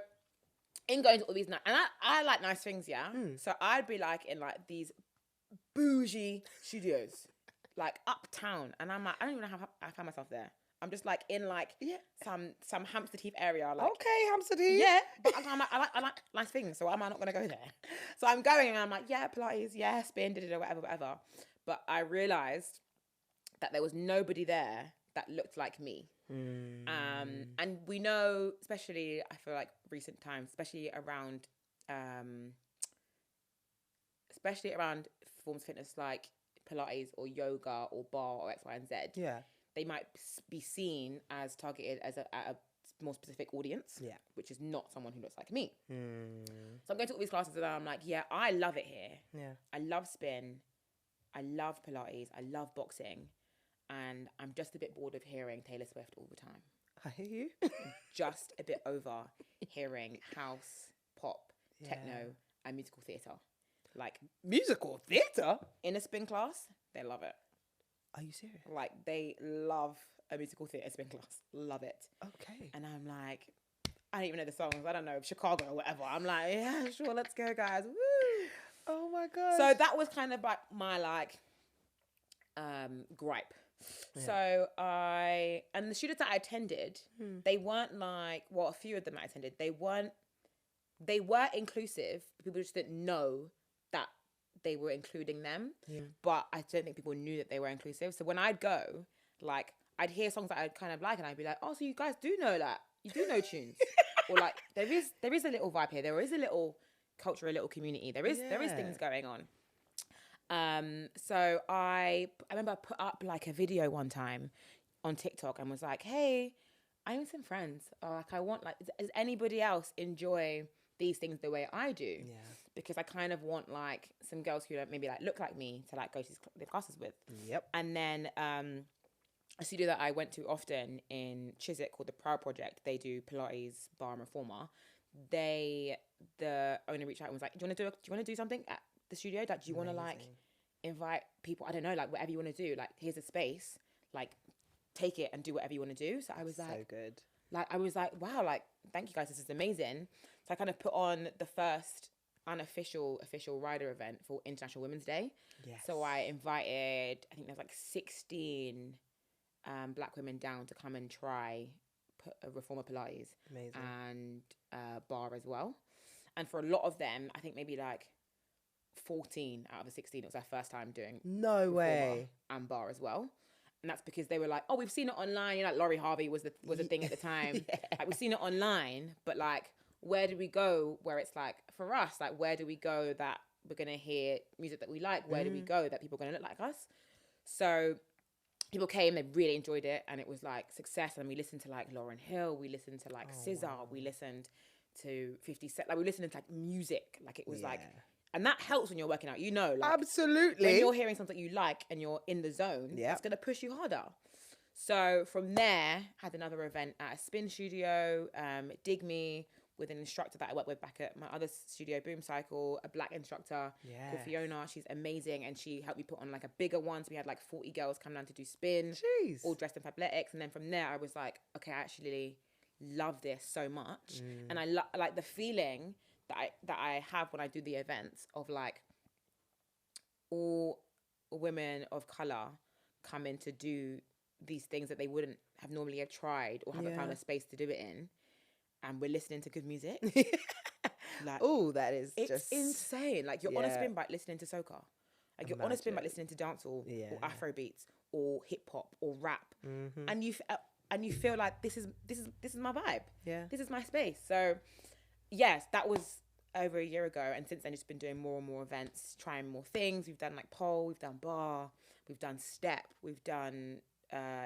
B: in going to all these and I like nice things, yeah. So I'd be like in like these bougie studios, like uptown, and I'm like, I don't even know how I found myself there. I'm just like in like some Hampstead Heath area, like
A: Hampstead Heath.
B: yeah. But I like nice things, so why am I not gonna go there? So I'm going and I'm like, yeah, Pilates, yeah, spin, whatever. But I realized that there was nobody there that looked like me. And we know, especially I feel like recent times, especially around forms of fitness like Pilates or yoga or bar or X, Y, and Z.
A: Yeah.
B: They might be seen as targeted as at a more specific audience, which is not someone who looks like me. So I'm going to all these classes and I'm like, yeah, I love it here.
A: Yeah.
B: I love spin. I love Pilates. I love boxing. And I'm just a bit bored of hearing Taylor Swift all the time.
A: I hear you.
B: Just a bit over hearing house, pop, techno, and musical theatre. Like,
A: musical theatre?
B: in a spin class, they love it.
A: Are you serious?
B: Like, they love a musical theatre spin class. Love it.
A: Okay.
B: And I'm like, I don't even know the songs. I don't know, Chicago or whatever. I'm like, yeah, sure, let's go, guys. Woo.
A: Oh my god.
B: So that was kind of like my gripe. Yeah. So and the students that I attended, they weren't like, well, a few of them I attended, they were inclusive. People just didn't know that they were including them. Yeah. But I don't think people knew that they were inclusive. So when I'd go, like, I'd hear songs that I'd kind of like, and I'd be like, oh, so you guys do know that? You do know tunes? Or like, there is a little vibe here. There is a little culture, a little community. There is things going on. So I remember I put up like a video one time on TikTok and was like, hey, I need some friends. Like, I want, like, does anybody else enjoy these things the way I do? Yeah. Because I kind of want like some girls who don't maybe like look like me to like go to the classes with. Yep. And then a studio that I went to often in Chiswick called the Proud Project. They do Pilates, bar, and reformer. The owner reached out and was like, do you want to do something at the studio? Like, do you want to like invite people? I don't know, like whatever you want to do. Like, here's a space. Like, take it and do whatever you want to do. So I was like, so good. Like, I was like, wow, like, thank you guys, this is amazing. So I kind of put on the first unofficial Ryda event for International Women's Day. Yes. So I invited, I think there's like 16 black women down to come and try reformer Pilates. Amazing. And bar as well. And for a lot of them, I think maybe like 14 out of the 16, it was their first time doing
A: no way
B: and bar as well. And that's because they were like, oh, we've seen it online. You know, like Laurie Harvey was the thing at the time. Yeah. Like, we've seen it online, but like, where do we go where it's like, for us, like, where do we go that we're going to hear music that we like? Where do we go that people are going to look like us? So people came, they really enjoyed it, and it was like success. And we listened to like Lauryn Hill, we listened to like SZA, we listened to 50 Cent, like we listened to like music, like it was like, and that helps when you're working out, you know, like, absolutely, when you're hearing something you like and you're in the zone, it's going to push you harder. So from there, had another event at a spin studio, Dig Me, with an instructor that I work with back at my other studio, Boom Cycle, a black instructor called Fiona. She's amazing, and she helped me put on like a bigger one. So we had like 40 girls come down to do spin, all dressed in fabletics. And then from there, I was like, okay, I actually love this so much, and I like the feeling that I have when I do the events of like all women of color come in to do these things that they wouldn't have normally have tried or haven't found a space to do it in. And we're listening to good music. Like, oh, that is just insane. Like, you're on a spin bike listening to soca. Like, you're on a spin bike listening to dancehall or Afro beats or hip hop or rap, and you feel like this is my vibe. Yeah, this is my space. So, yes, that was over a year ago, and since then, just been doing more and more events, trying more things. We've done like pole, we've done bar, we've done step, we've done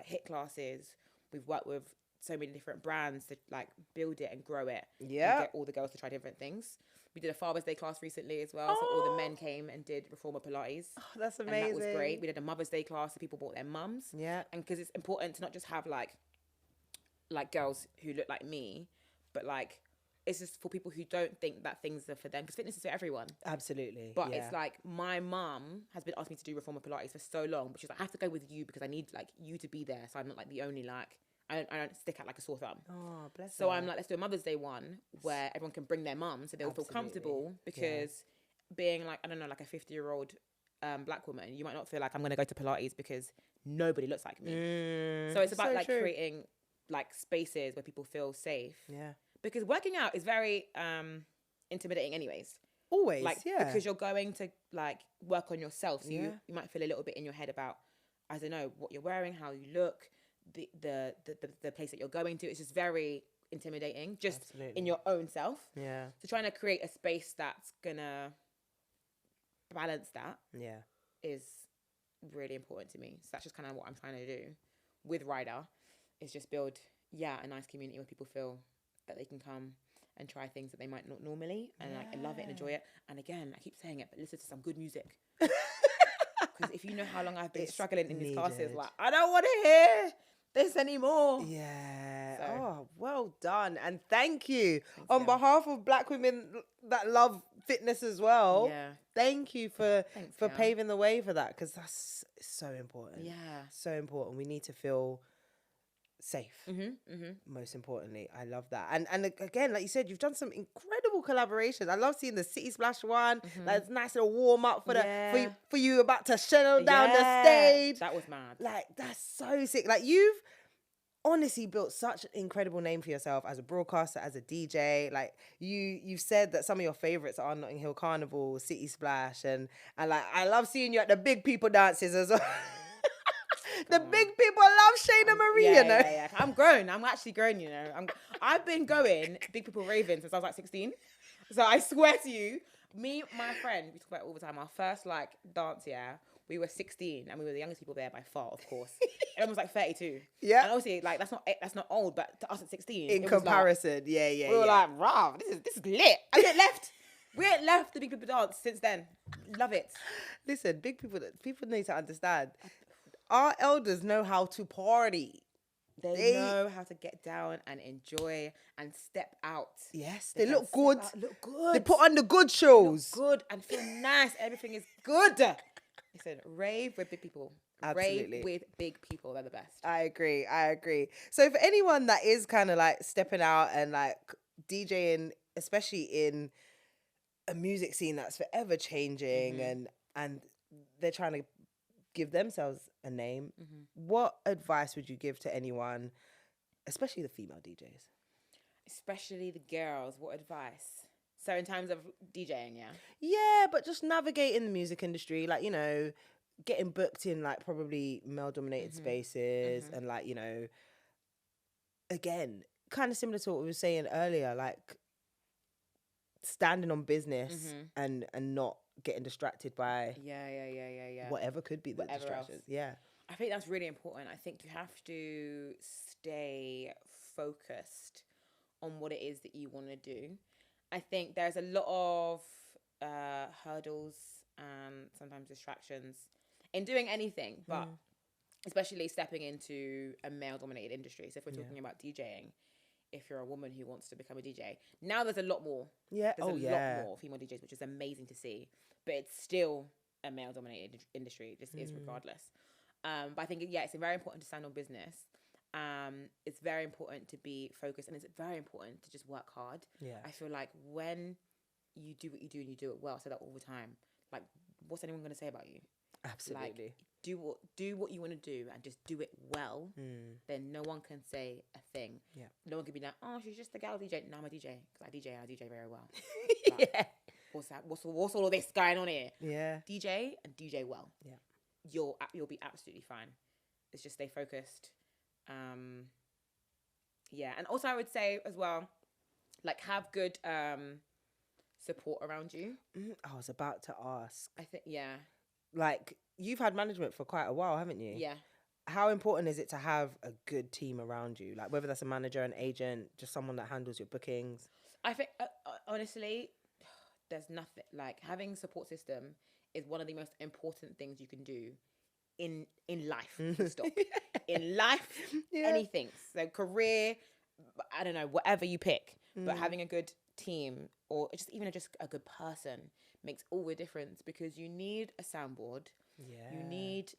B: hit classes. We've worked with so many different brands to like build it and grow it. Yeah, get all the girls to try different things. We did a Father's Day class recently as well, so all the men came and did reformer Pilates. Oh, that's amazing. And that was great. We did a Mother's Day class, so people brought their mums. Yeah, and because it's important to not just have like girls who look like me, but like it's just for people who don't think that things are for them, because fitness is for everyone. Absolutely. But it's like, my mum has been asking me to do reformer Pilates for so long, but she's like, I have to go with you because I need like you to be there, so I'm not like the only like. I don't stick out like a sore thumb. Oh, bless her. So I'm like, let's do a Mother's Day one where everyone can bring their mum, so they'll feel comfortable, because being like, I don't know, like a 50-year-old black woman, you might not feel like I'm going to go to Pilates because nobody looks like me. So it's about like creating like spaces where people feel safe. Yeah. Because working out is very intimidating anyways. Always, like, because you're going to like work on yourself. So you might feel a little bit in your head about, I don't know, what you're wearing, how you look, the place that you're going to. It's just very intimidating, just in your own self. Yeah. So trying to create a space that's gonna balance that is really important to me. So that's just kind of what I'm trying to do with Ryda, is just build a nice community where people feel that they can come and try things that they might not normally, and like, I love it and enjoy it. And again, I keep saying it, but listen to some good music. Because if you know how long I've been struggling in these classes, like, I don't want to hear this anymore. Yeah. So. Oh, well done. And thank you. On behalf of black women that love fitness as well. Yeah. Thank you for paving the way for that, because that's so important. Yeah. So important. We need to feel
A: safe. Most importantly, I love that. And again, like you said, you've done some incredible collaborations. I love seeing the City Splash one. That's nice little warm up for for you about to settle down the stage.
B: That was mad.
A: Like, that's so sick. Like, you've honestly built such an incredible name for yourself as a broadcaster, as a DJ. Like, you've said that some of your favorites are Notting Hill Carnival, City Splash, and like, I love seeing you at the big people dances as well. The big people love Shayna Marie, you know.
B: Yeah. I'm grown. I'm actually grown, you know. I've been going big people raving since I was like 16. So I swear to you, me, my friend, we talk about it all the time. Our first like dance, we were 16 and we were the youngest people there by far, of course. Everyone was like 32. Yeah. And obviously, like that's not old, but to us at 16,
A: in comparison,
B: like, we were like, "Wow, this is lit." And we ain't left the big people dance since then. Love it.
A: Listen, big people need to understand. Our elders know how to party.
B: They know how to get down and enjoy and step out.
A: Yes, they look good.
B: Look good.
A: They put on the good shows.
B: Look good and feel nice. Everything is good. Listen, rave with big people.
A: Absolutely.
B: Rave with big people. They're the best.
A: I agree. So for anyone that is kind of like stepping out and like DJing, especially in a music scene that's forever changing and they're trying to give themselves a name, what advice would you give to anyone, especially the female DJs?
B: Especially the girls, what advice? So in terms of DJing,
A: Yeah, but just navigating the music industry, like, you know, getting booked in like probably male-dominated spaces and like, you know, again, kind of similar to what we were saying earlier, like standing on business and not getting distracted by whatever could be the distractions. Else. Yeah.
B: I think that's really important. I think you have to stay focused on what it is that you want to do. I think there's a lot of hurdles and sometimes distractions in doing anything, but especially stepping into a male-dominated industry. So if we're talking about DJing, if you're a woman who wants to become a DJ, now there's a lot more.
A: Yeah.
B: There's a lot more female DJs, which is amazing to see. But it's still a male-dominated industry. It just is regardless. But I think, it's very important to stand on business. It's very important to be focused, and it's very important to just work hard.
A: Yeah.
B: I feel like when you do what you do and you do it well, I say that all the time, like, what's anyone going to say about you?
A: Absolutely.
B: Like, do what you want to do and just do it well. Then no one can say a thing. Yeah. No one can be like, oh, she's just a gal DJ. No, I'm a DJ because I DJ very well. Like, what's that? What's all of this going on here?
A: Yeah.
B: DJ and DJ well. Yeah. You'll be absolutely fine. It's just stay focused. And also I would say as well, like, have good support around you.
A: I was about to ask.
B: I think
A: like, you've had management for quite a while, haven't you?
B: Yeah.
A: How important is it to have a good team around you? Like, whether that's a manager, an agent, just someone that handles your bookings?
B: I think, honestly, there's nothing like having a support system is one of the most important things you can do in life. Stop. In life, anything. So career, I don't know, whatever you pick. But having a good team or just a good person makes all the difference, because you need a soundboard. Yeah. You need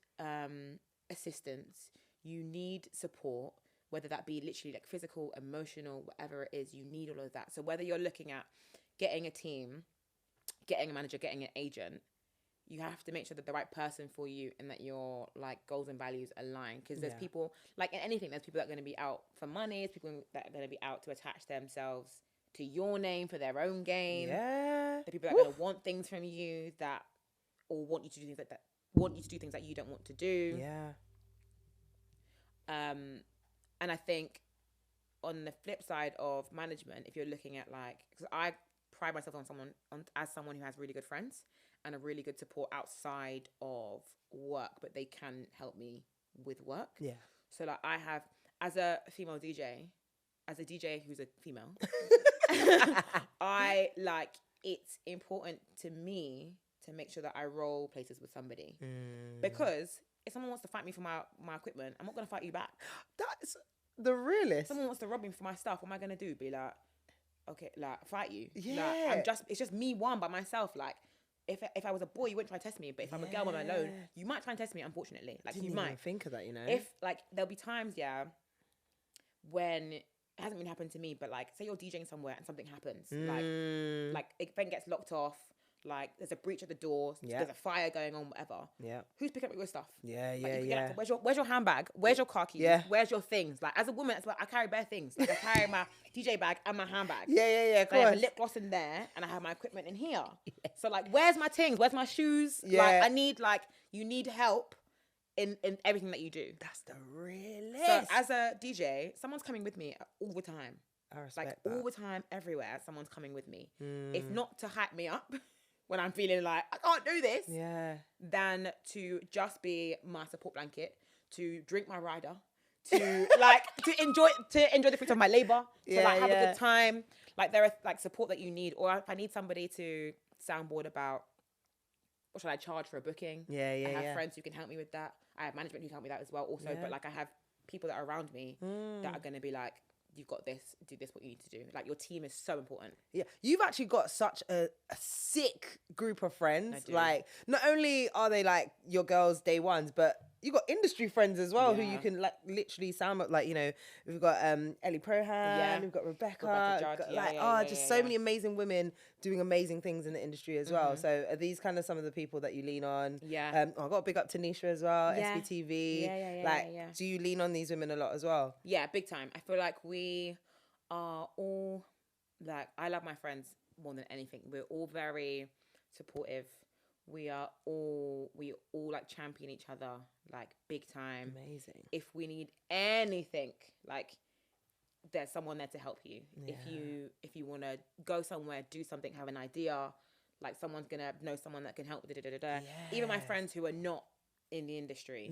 B: assistance. You need support, whether that be literally like physical, emotional, whatever it is, you need all of that. So whether you're looking at getting a team, getting a manager, getting an agent, you have to make sure that the right person for you and that your like goals and values align. Because there's people, like in anything, there's people that are going to be out for money. There's people that are going to be out to attach themselves to your name for their own gain. Yeah. The people that are going to want things from you or want you to do things that you don't want to do.
A: Yeah.
B: And I think on the flip side of management, if you're looking at like, because I pride myself as someone who has really good friends and a really good support outside of work, but they can help me with work. Yeah. So like I have, as a female DJ, as a DJ who's a female, I like, it's important to me to make sure that I roll places with somebody. Because if someone wants to fight me for my equipment, I'm not going to fight you back.
A: That's the realest.
B: If someone wants to rob me for my stuff, what am I going to do? Be like, okay, like fight you.
A: Yeah.
B: Like, it's just me one by myself. Like, if I was a boy, you wouldn't try to test me. But if I'm a girl on my own, you might try and test me, unfortunately. Like,
A: Didn't
B: you
A: even
B: might.
A: think of that, you know?
B: If, like, there'll be times, when it hasn't really happened to me, but like say you're DJing somewhere and something happens, like event gets locked off, like there's a breach at the door, there's a fire going on, whatever.
A: Yeah.
B: Who's picking up your stuff?
A: Yeah,
B: Where's your handbag? Where's your car keys?
A: Yeah.
B: Where's your things? Like as a woman, as well, I carry bare things. Like I carry my DJ bag and my handbag.
A: Yeah. Of
B: I have a
A: course.
B: lip gloss in there, and I have my equipment in here. So like, where's my things? Where's my shoes?
A: Yeah.
B: Like you need help in everything that you do.
A: That's the realest.
B: So as a DJ, someone's coming with me all the time.
A: I respect
B: Like
A: that.
B: all the time, everywhere, someone's coming with me. If not to hype me up when I'm feeling like I can't do this, than to just be my support blanket, to drink my rider, to like to enjoy the fruits of my labor, to like have a good time. Like there are like support that you need, or if I need somebody to soundboard about, what should I charge for a booking? I have friends who can help me with that. I have management who can help me with that as well. Also, but like I have people that are around me that are going to be like, you've got this, do this, what you need to do. Like your team is so important.
A: Yeah, you've actually got such a sick group of friends.
B: I do.
A: Like, not only are they like your girls' day ones, but you got industry friends as well who you can like literally sound like, you know, we've got Ellie Prohan, we've got Rebecca
B: Judd.
A: we've got, just so many amazing women doing amazing things in the industry as well. So are these kind of some of the people that you lean on?
B: Yeah.
A: I got a big up to Nisha as well, SBTV. Do you lean on these women a lot as well?
B: Yeah, big time. I feel like we are all, like, I love my friends more than anything. We're all very supportive. We all like champion each other, like big time.
A: Amazing.
B: If we need anything, like there's someone there to help you.
A: Yeah.
B: If you want to go somewhere, do something, have an idea, like someone's gonna know someone that can help. Even my friends who are not in the industry,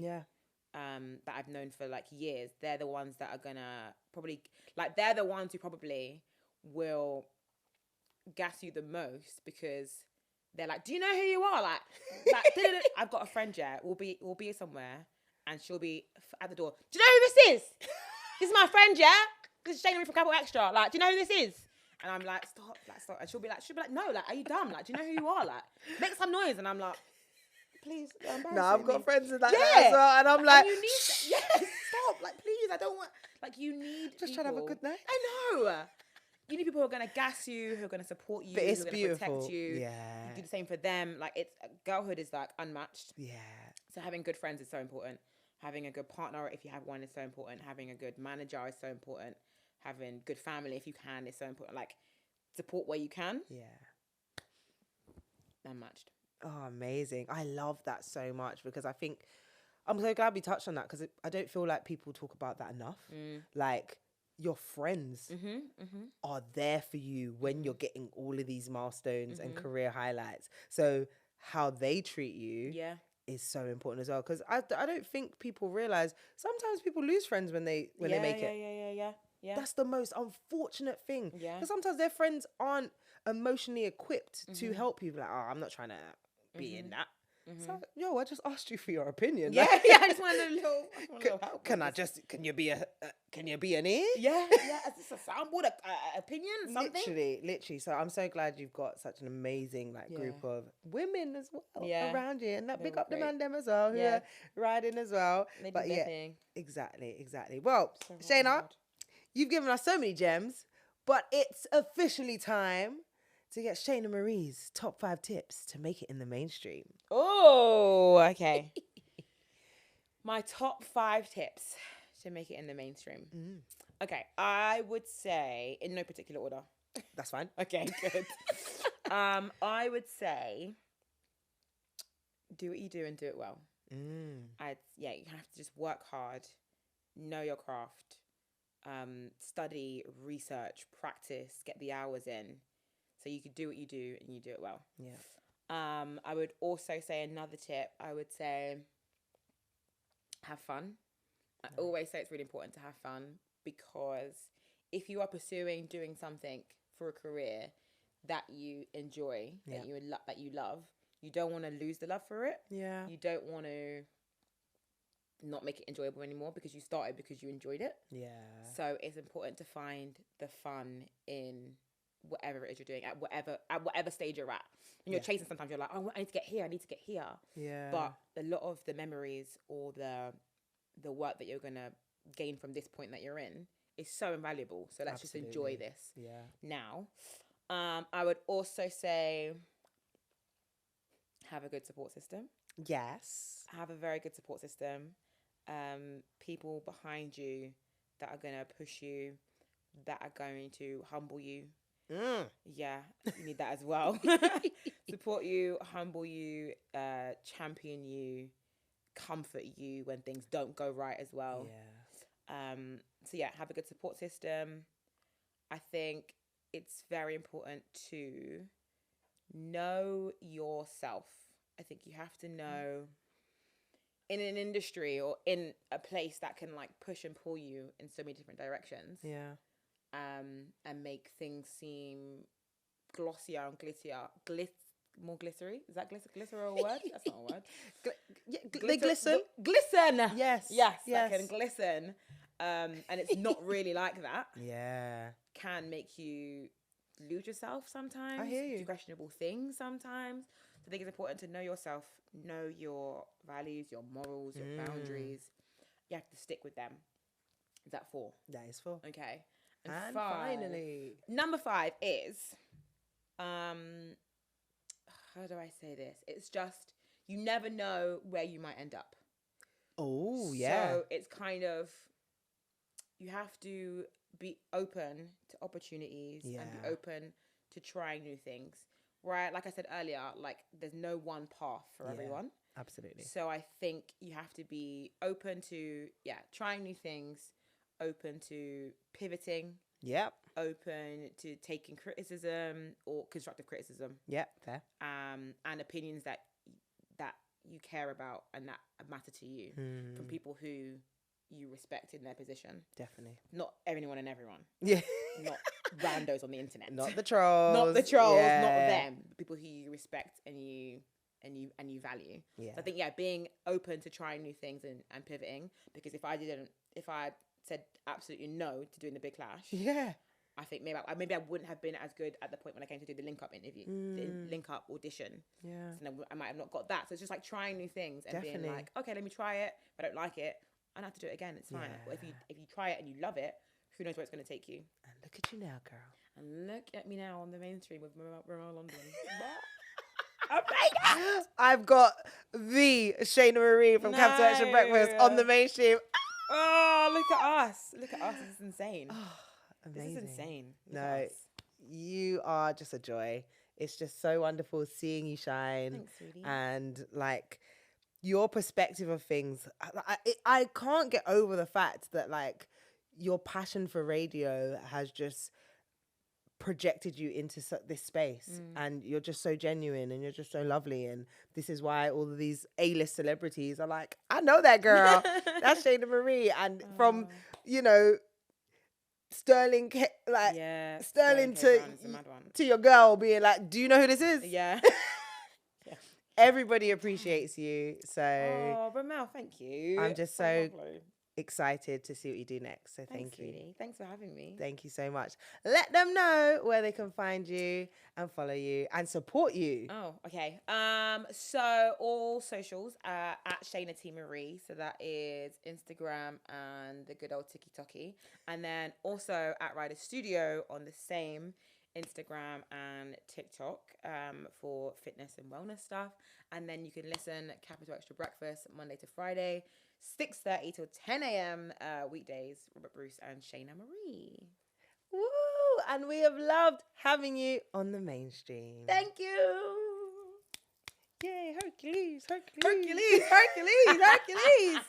B: that I've known for like years, they're the ones that are gonna probably, like they're the ones who probably will gas you the most, because they're like, do you know who you are? Like I've got a friend, we'll be somewhere and she'll be at the door. Do you know who this is? This is my friend, This is Shayna Marie from Capital Xtra. Like, do you know who this is? And I'm like, stop. And she'll be like, no, like, are you dumb? Like, do you know who you are? Like, make some noise. And I'm like, please, you're embarrassing
A: No, I've got
B: me.
A: friends that as well, and I'm like,
B: and you need stop. Like, please, I don't want, like, you need
A: just
B: people.
A: trying to have a good night.
B: I know. You need people who are going to gas you, who are going to support you,
A: But it's
B: who are going to protect you.
A: Yeah.
B: You do the same for them. Like, it's girlhood is like unmatched.
A: Yeah.
B: So having good friends is so important. Having a good partner, if you have one, is so important. Having a good manager is so important. Having good family, if you can, is so important. Like, support where you can.
A: Yeah.
B: Unmatched.
A: Oh, amazing. I love that so much, because I think I'm so glad we touched on that, because I don't feel like people talk about that enough. Like, your friends are there for you when you're getting all of these milestones and career highlights. So how they treat you is so important as well, because I don't think people realize sometimes people lose friends when they make it. Yeah. That's the most unfortunate thing. Yeah. Because sometimes their friends aren't emotionally equipped to help you. Like, oh, I'm not trying to be in that. So, yo, I just asked you for your opinion.
B: Yeah, I just wanted a little help.
A: Can you be an ear?
B: Yeah. Is this a soundboard, opinion, something?
A: Literally. So I'm so glad you've got such an amazing group of women as well around you, and that big up the man them as well who are riding as well. But exactly. Well, Shayna, you've given us so many gems, but it's officially time to get Shayna Marie's top 5 tips to make it in the mainstream.
B: Oh, okay. My top 5 tips to make it in the mainstream. Okay, I would say, in no particular order.
A: That's fine.
B: Okay, good. I would say, do what you do and do it well. You have to just work hard, know your craft, study, research, practice, get the hours in. So you could do what you do and you do it well.
A: Yeah.
B: I would also say another tip. I would say have fun. I always say it's really important to have fun, because if you are pursuing doing something for a career that you enjoy, that you love, you don't want to lose the love for it.
A: Yeah.
B: You don't want to not make it enjoyable anymore, because you started because you enjoyed it.
A: Yeah.
B: So it's important to find the fun in whatever it is you're doing, at whatever stage you're at. When you're chasing, sometimes you're like, oh, I need to get here.
A: Yeah.
B: But a lot of the memories or the work that you're gonna gain from this point that you're in is so invaluable. So let's just enjoy this now. I would also say have a good support system.
A: Yes.
B: Have a very good support system. People behind you that are going to push you, that are going to humble you. Yeah, you need that as well. Support you, humble you, champion you, comfort you when things don't go right as well.
A: Yeah.
B: So yeah, have a good support system. I think it's very important to know yourself. I think you have to know in an industry or in a place that can like push and pull you in so many different directions.
A: Yeah.
B: And make things seem glossier and more glittery. Is that glitter a word? That's not a word.
A: They glisten.
B: Glisten.
A: Yes.
B: Yes. That can glisten. And it's not really like that.
A: Yeah.
B: Can make you lose yourself sometimes.
A: I hear you.
B: Do questionable things sometimes. So I think it's important to know yourself, know your values, your morals, your boundaries. You have to stick with them. Is that 4?
A: That is 4.
B: Okay.
A: And
B: 5.
A: finally,
B: Number 5 is, how do I say this? It's just, you never know where you might end up.
A: Oh, yeah.
B: So it's kind of, you have to be open to opportunities and be open to trying new things, right? Like I said earlier, like there's no one path for everyone.
A: Absolutely.
B: So I think you have to be open to, trying new things, open to pivoting.
A: Yep.
B: Open to taking criticism or constructive criticism.
A: Yep, fair.
B: And opinions that you care about and that matter to you from people who you respect in their position.
A: Definitely.
B: Not anyone and everyone.
A: Yeah.
B: Not randos on the internet.
A: Not the trolls.
B: Not the trolls. Yeah. Not them. People who you respect and you value.
A: Yeah.
B: So I think being open to trying new things and pivoting, because if I said absolutely no to doing the Big Clash, I think maybe I wouldn't have been as good at the point when I came to do the Link Up interview, the Link Up audition. Yeah, so I might have not got that. So it's just like trying new things and being like, okay, let me try it. If I don't like it, I don't have to do it again. It's fine. But if you try it and you love it, who knows where it's going to take you?
A: And look at you now, girl.
B: And look at me now on the mainstream with Remel London.
A: I've got the Shayna Marie from Capital Xtra Breakfast on the mainstream.
B: Oh, look at us. Look at us. This is insane.
A: Oh, amazing.
B: This is insane.
A: No, you are just a joy. It's just so wonderful seeing you shine.
B: Thanks, sweetie.
A: And like your perspective of things. I can't get over the fact that like your passion for radio has just projected you into this space, and you're just so genuine and you're just so lovely, and this is why all of these A-list celebrities are like, I know that girl. That's Shayna Marie. And from Sterling to your girl being like, do you know who this is? Everybody appreciates you. So
B: Remel, thank you.
A: I'm just so excited to see what you do next. So thank you.
B: Sweetie. Thanks for having me.
A: Thank you so much. Let them know where they can find you and follow you and support you.
B: Oh, okay. So all socials at Shayna T Marie. So that is Instagram and the good old TikTok. And then also at Ryda Studio on the same Instagram and TikTok for fitness and wellness stuff. And then you can listen Capital Xtra Breakfast Monday to Friday, 6:30 till 10 a.m. Weekdays. Robert Bruce and Shayna Marie.
A: Woo! And we have loved having you on the mainstream.
B: Thank you.
A: Yay, Hercules, Hercules.
B: Hercules, Hercules, Hercules.